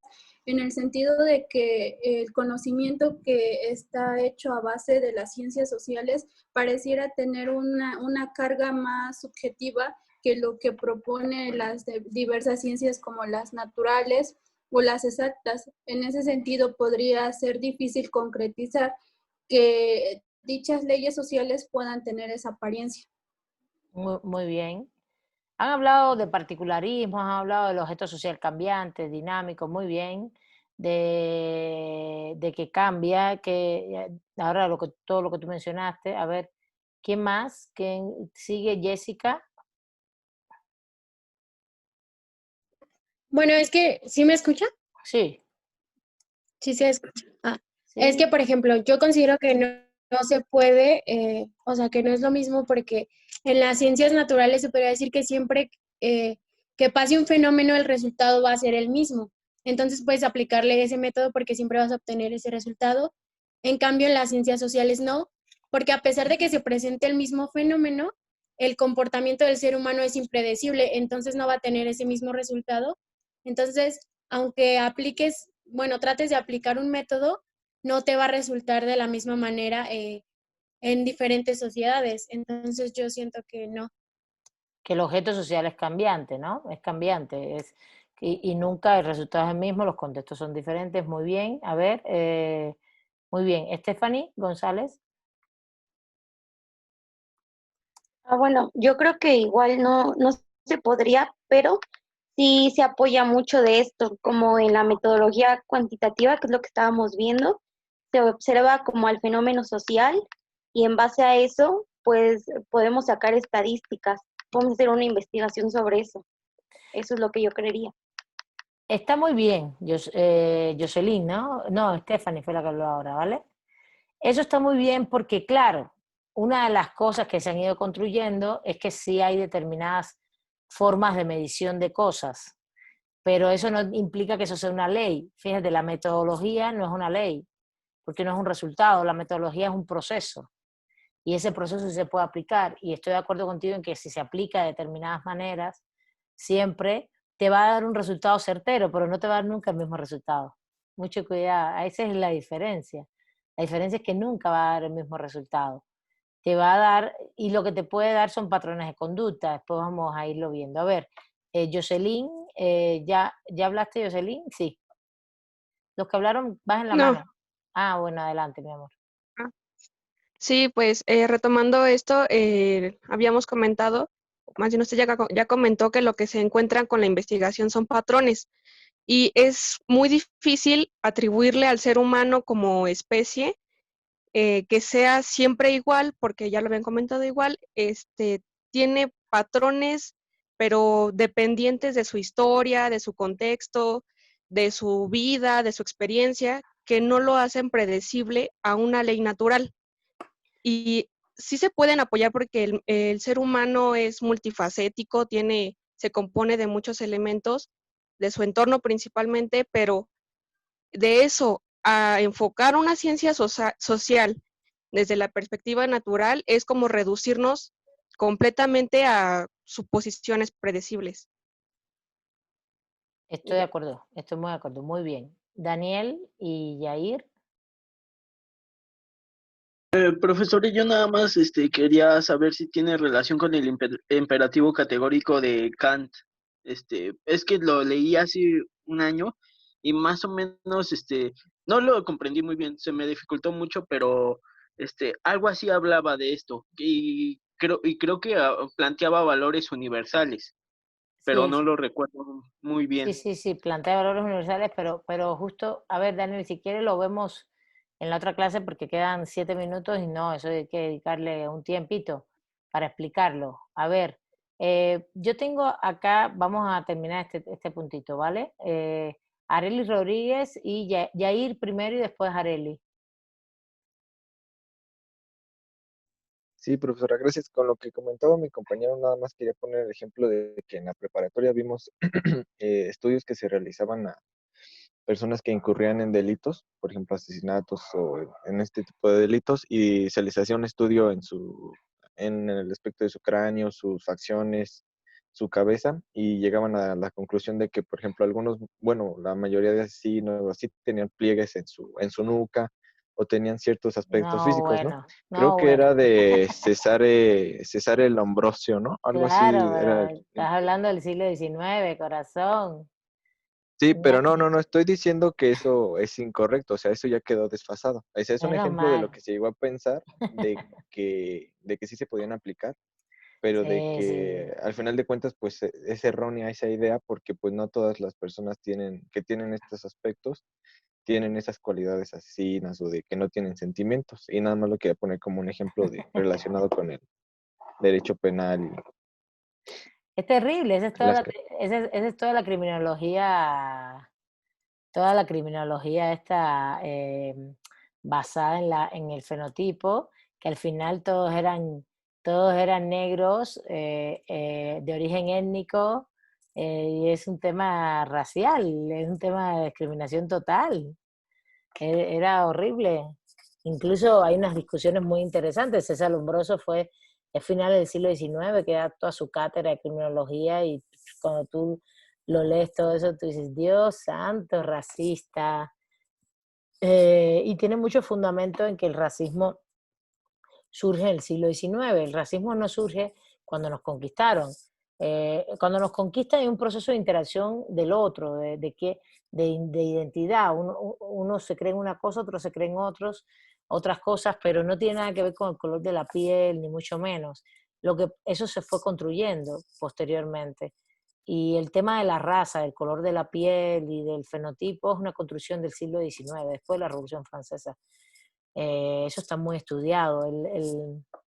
en el sentido de que el conocimiento que está hecho a base de las ciencias sociales pareciera tener una carga más subjetiva que lo que propone las diversas ciencias como las naturales o las exactas. En ese sentido, podría ser difícil concretizar que dichas leyes sociales puedan tener esa apariencia. Muy bien. Han hablado de particularismos, han hablado del objeto social cambiante, dinámico, muy bien, de que cambia, que ahora todo lo que tú mencionaste. A ver, ¿quién más? ¿Quién sigue? Jessica. Bueno, es que, ¿sí me escucha? Sí. Sí se escucha. Sí. Es que, por ejemplo, yo considero que no se puede, o sea, que no es lo mismo porque en las ciencias naturales se podría decir que siempre que pase un fenómeno, el resultado va a ser el mismo. Entonces puedes aplicarle ese método porque siempre vas a obtener ese resultado. En cambio, en las ciencias sociales no, porque a pesar de que se presente el mismo fenómeno, el comportamiento del ser humano es impredecible, entonces no va a tener ese mismo resultado. Entonces, aunque trates de aplicar un método, no te va a resultar de la misma manera en diferentes sociedades. Entonces yo siento que no. Que el objeto social es cambiante, ¿no? Es cambiante, y nunca el resultado es el mismo, los contextos son diferentes. Muy bien, a ver, muy bien. Stephanie González. Bueno, yo creo que igual no se podría, pero sí se apoya mucho de esto, como en la metodología cuantitativa, que es lo que estábamos viendo, se observa como al fenómeno social y en base a eso, pues podemos sacar estadísticas, podemos hacer una investigación sobre eso. Eso es lo que yo creería. Está muy bien, Jocelyn, ¿no? No, Stephanie fue la que habló ahora, ¿vale? Eso está muy bien porque, claro, una de las cosas que se han ido construyendo es que sí hay determinadas formas de medición de cosas, pero eso no implica que eso sea una ley. Fíjate, la metodología no es una ley, porque no es un resultado, la metodología es un proceso, y ese proceso sí se puede aplicar, y estoy de acuerdo contigo en que si se aplica de determinadas maneras, siempre te va a dar un resultado certero, pero no te va a dar nunca el mismo resultado. Mucho cuidado, esa es la diferencia. La diferencia es que nunca va a dar el mismo resultado. Te va a dar, y lo que te puede dar son patrones de conducta, después vamos a irlo viendo. A ver, Jocelyn, ¿ya hablaste, Jocelyn? Sí. Los que hablaron, bajen la No. mano. Ah, bueno, adelante, mi amor. Sí, pues retomando esto, habíamos comentado, más bien usted ya comentó que lo que se encuentran con la investigación son patrones y es muy difícil atribuirle al ser humano como especie que sea siempre igual, porque ya lo habían comentado igual, tiene patrones, pero dependientes de su historia, de su contexto, de su vida, de su experiencia, que no lo hacen predecible a una ley natural. Y sí se pueden apoyar porque el ser humano es multifacético, se compone de muchos elementos, de su entorno principalmente, pero de eso a enfocar una ciencia social desde la perspectiva natural es como reducirnos completamente a suposiciones predecibles. Estoy de acuerdo, estoy muy de acuerdo, muy bien. Daniel y Yair. Profesor, yo nada más quería saber si tiene relación con el imperativo categórico de Kant. Es que lo leí hace un año y más o menos no lo comprendí muy bien, se me dificultó mucho, pero algo así hablaba de esto y creo que planteaba valores universales, pero Sí, no lo recuerdo muy bien. sí, plantea valores universales, pero justo, a ver, Daniel, si quiere lo vemos en la otra clase porque quedan 7 minutos y no, eso hay que dedicarle un tiempito para explicarlo. A ver, yo tengo acá, vamos a terminar este puntito, ¿vale? Arely Rodríguez y Yair primero y después Arely. Sí, profesora, gracias. Con lo que comentaba mi compañero, nada más quería poner el ejemplo de que en la preparatoria vimos estudios que se realizaban a personas que incurrían en delitos, por ejemplo, asesinatos o en este tipo de delitos, y se les hacía un estudio en el aspecto de su cráneo, sus facciones, su cabeza, y llegaban a la conclusión de que, por ejemplo, algunos, bueno, la mayoría de asesinos así tenían pliegues en su nuca, o tenían ciertos aspectos No, físicos, ¿no? bueno, Creo no, que bueno. era de Cesare Lombroso, ¿no? Algo así Claro, era. pero estás hablando del siglo XIX, corazón. Sí, pero No, no, estoy diciendo que eso es incorrecto, o sea, eso ya quedó desfasado. Ese es un menos ejemplo de lo mal. que se llegó a pensar de que sí se podían aplicar, pero de Sí, sí. que al final de cuentas, pues es errónea esa idea porque pues no todas las personas que tienen estos aspectos tienen esas cualidades asesinas o de que no tienen sentimientos. Y nada más lo quería poner como un ejemplo relacionado con el derecho penal y Es terrible, esa es toda las. esa es toda la criminología esta basada en el fenotipo, que al final todos eran negros de origen étnico, y es un tema racial, es un tema de discriminación total. Era horrible. Incluso hay unas discusiones muy interesantes. César Lombroso fue el final del siglo XIX, que da toda su cátedra de criminología, y cuando tú lo lees todo eso, tú dices, Dios santo, racista. Y tiene mucho fundamento en que el racismo surge en el siglo XIX. El racismo no surge cuando nos conquistaron. Cuando nos conquistan hay un proceso de interacción del otro, de identidad. Uno se cree en una cosa, otro se cree en otras cosas, pero no tiene nada que ver con el color de la piel, ni mucho menos. Eso se fue construyendo posteriormente. Y el tema de la raza, del color de la piel y del fenotipo es una construcción del siglo XIX, después de la Revolución Francesa. Eso está muy estudiado.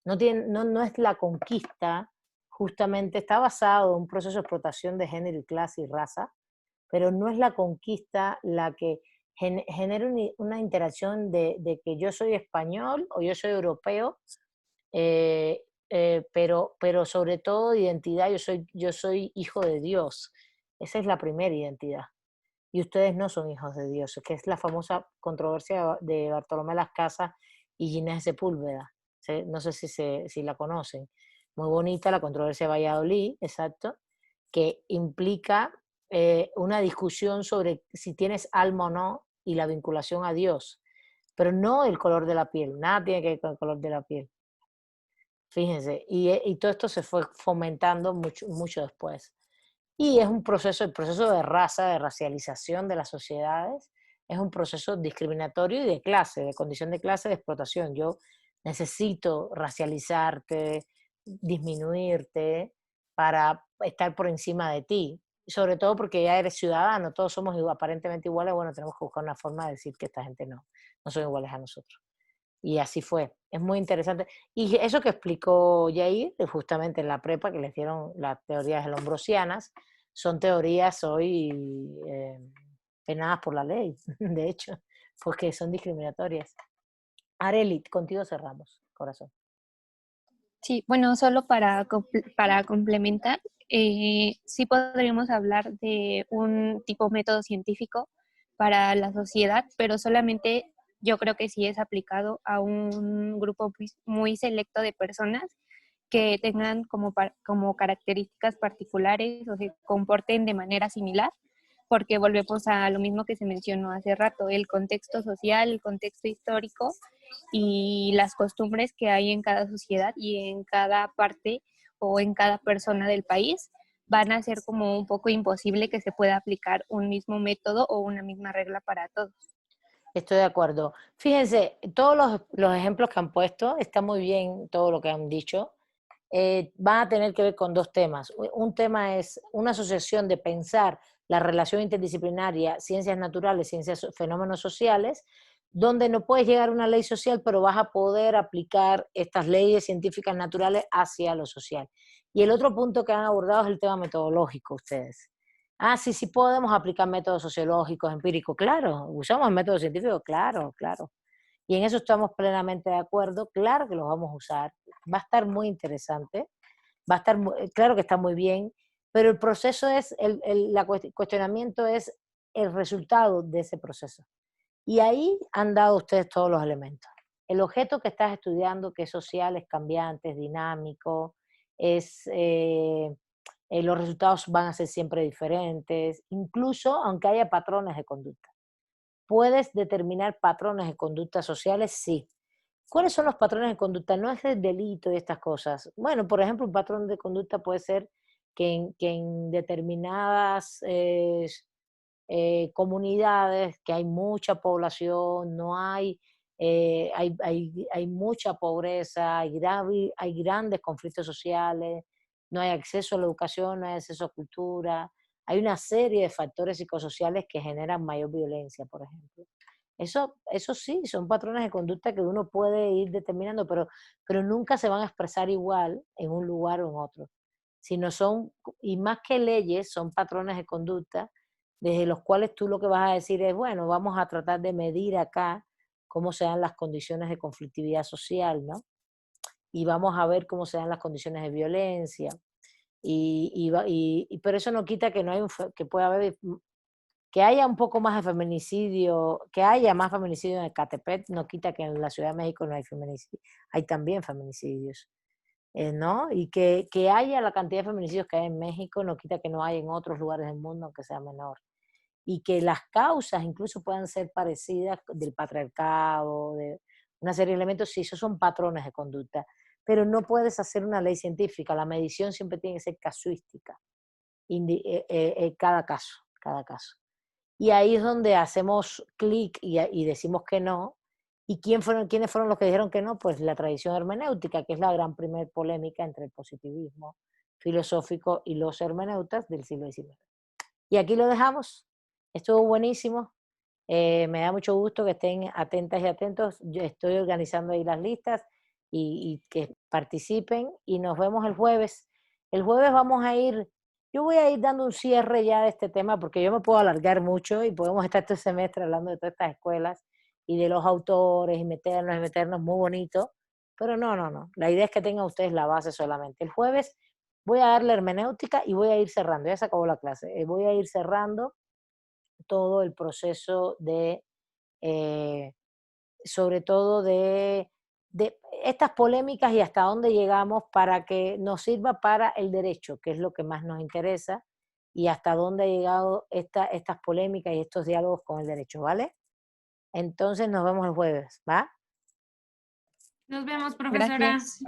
No es la conquista, justamente está basado en un proceso de explotación de género y clase y raza, pero no es la conquista la que genera una interacción de que yo soy español o yo soy europeo, pero sobre todo de identidad, yo soy hijo de Dios. Esa es la primera identidad. Y ustedes no son hijos de Dios, que es la famosa controversia de Bartolomé Las Casas y Ginés Sepúlveda. No sé si la conocen. Muy bonita la controversia de Valladolid, exacto, que implica una discusión sobre si tienes alma o no y la vinculación a Dios, pero no el color de la piel, nada tiene que ver con el color de la piel. Fíjense, y todo esto se fue fomentando mucho después. Y es el proceso de raza, de racialización de las sociedades, es un proceso discriminatorio y de clase, de condición de clase, de explotación. Yo necesito racializarte, disminuirte para estar por encima de ti. Sobre todo porque ya eres ciudadano, todos somos aparentemente iguales, bueno, tenemos que buscar una forma de decir que esta gente no son iguales a nosotros. Y así fue. Es muy interesante. Y eso que explicó Yair, justamente en la prepa, que les dieron las teorías lombrosianas, son teorías hoy penadas por la ley, de hecho, porque son discriminatorias. Arely, contigo cerramos, corazón. Sí, bueno, solo para complementar, sí podríamos hablar de un tipo método científico para la sociedad, pero solamente yo creo que sí es aplicado a un grupo muy selecto de personas que tengan como características particulares o se comporten de manera similar, porque volvemos a lo mismo que se mencionó hace rato, el contexto social, el contexto histórico y las costumbres que hay en cada sociedad y en cada parte o en cada persona del país van a ser como un poco imposible que se pueda aplicar un mismo método o una misma regla para todos. Estoy de acuerdo. Fíjense, todos los ejemplos que han puesto, está muy bien todo lo que han dicho, van a tener que ver con dos temas. Un tema es una asociación de pensar la relación interdisciplinaria, ciencias naturales, fenómenos sociales, donde no puedes llegar a una ley social, pero vas a poder aplicar estas leyes científicas naturales hacia lo social. Y el otro punto que han abordado es el tema metodológico ustedes. Sí podemos aplicar métodos sociológicos, empíricos, claro. ¿Usamos métodos científicos? Claro. Y en eso estamos plenamente de acuerdo, claro que los vamos a usar. Va a estar muy interesante, claro que está muy bien, pero el proceso es, el cuestionamiento es el resultado de ese proceso. Y ahí han dado ustedes todos los elementos. El objeto que estás estudiando, que es social, es cambiante, es dinámico, los resultados van a ser siempre diferentes, incluso aunque haya patrones de conducta. ¿Puedes determinar patrones de conducta sociales? Sí. ¿Cuáles son los patrones de conducta? No es el delito y estas cosas. Bueno, por ejemplo, un patrón de conducta puede ser que en determinadas comunidades que hay mucha población, no hay mucha pobreza, hay grandes conflictos sociales, no hay acceso a la educación, no hay acceso a cultura, hay una serie de factores psicosociales que generan mayor violencia, por ejemplo. Eso sí, son patrones de conducta que uno puede ir determinando, pero nunca se van a expresar igual en un lugar o en otro. Y más que leyes, son patrones de conducta desde los cuales tú lo que vas a decir es, bueno, vamos a tratar de medir acá cómo se dan las condiciones de conflictividad social, ¿no? Y vamos a ver cómo se dan las condiciones de violencia. Pero eso no quita que que pueda haber, que haya un poco más de feminicidio, que haya más feminicidio en Ecatepec, no quita que en la Ciudad de México no hay feminicidio, hay también feminicidios, ¿no? Y que haya la cantidad de feminicidios que hay en México, no quita que no haya en otros lugares del mundo, aunque sea menor. y que las causas incluso puedan ser parecidas del patriarcado, de una serie de elementos, sí, esos son patrones de conducta, pero no puedes hacer una ley científica, la medición siempre tiene que ser casuística, cada caso, cada caso. Y ahí es donde hacemos clic y decimos que no. ¿Y quiénes fueron los que dijeron que no? Pues la tradición hermenéutica, que es la gran primer polémica entre el positivismo filosófico y los hermeneutas del siglo XIX. Y aquí lo dejamos. Estuvo buenísimo. Me da mucho gusto que estén atentas y atentos. Yo estoy organizando ahí las listas y que participen. Y nos vemos el jueves. El jueves vamos a ir, yo voy a ir dando un cierre ya de este tema porque yo me puedo alargar mucho y podemos estar este semestre hablando de todas estas escuelas y de los autores y meternos muy bonito. Pero no. La idea es que tengan ustedes la base solamente. El jueves voy a dar la hermenéutica y voy a ir cerrando. Ya se acabó la clase. Voy a ir cerrando todo el proceso de, sobre todo de estas polémicas y hasta dónde llegamos para que nos sirva para el derecho, que es lo que más nos interesa, y hasta dónde ha llegado estas polémicas y estos diálogos con el derecho, ¿vale? Entonces nos vemos el jueves, ¿va? Nos vemos, profesora. Gracias.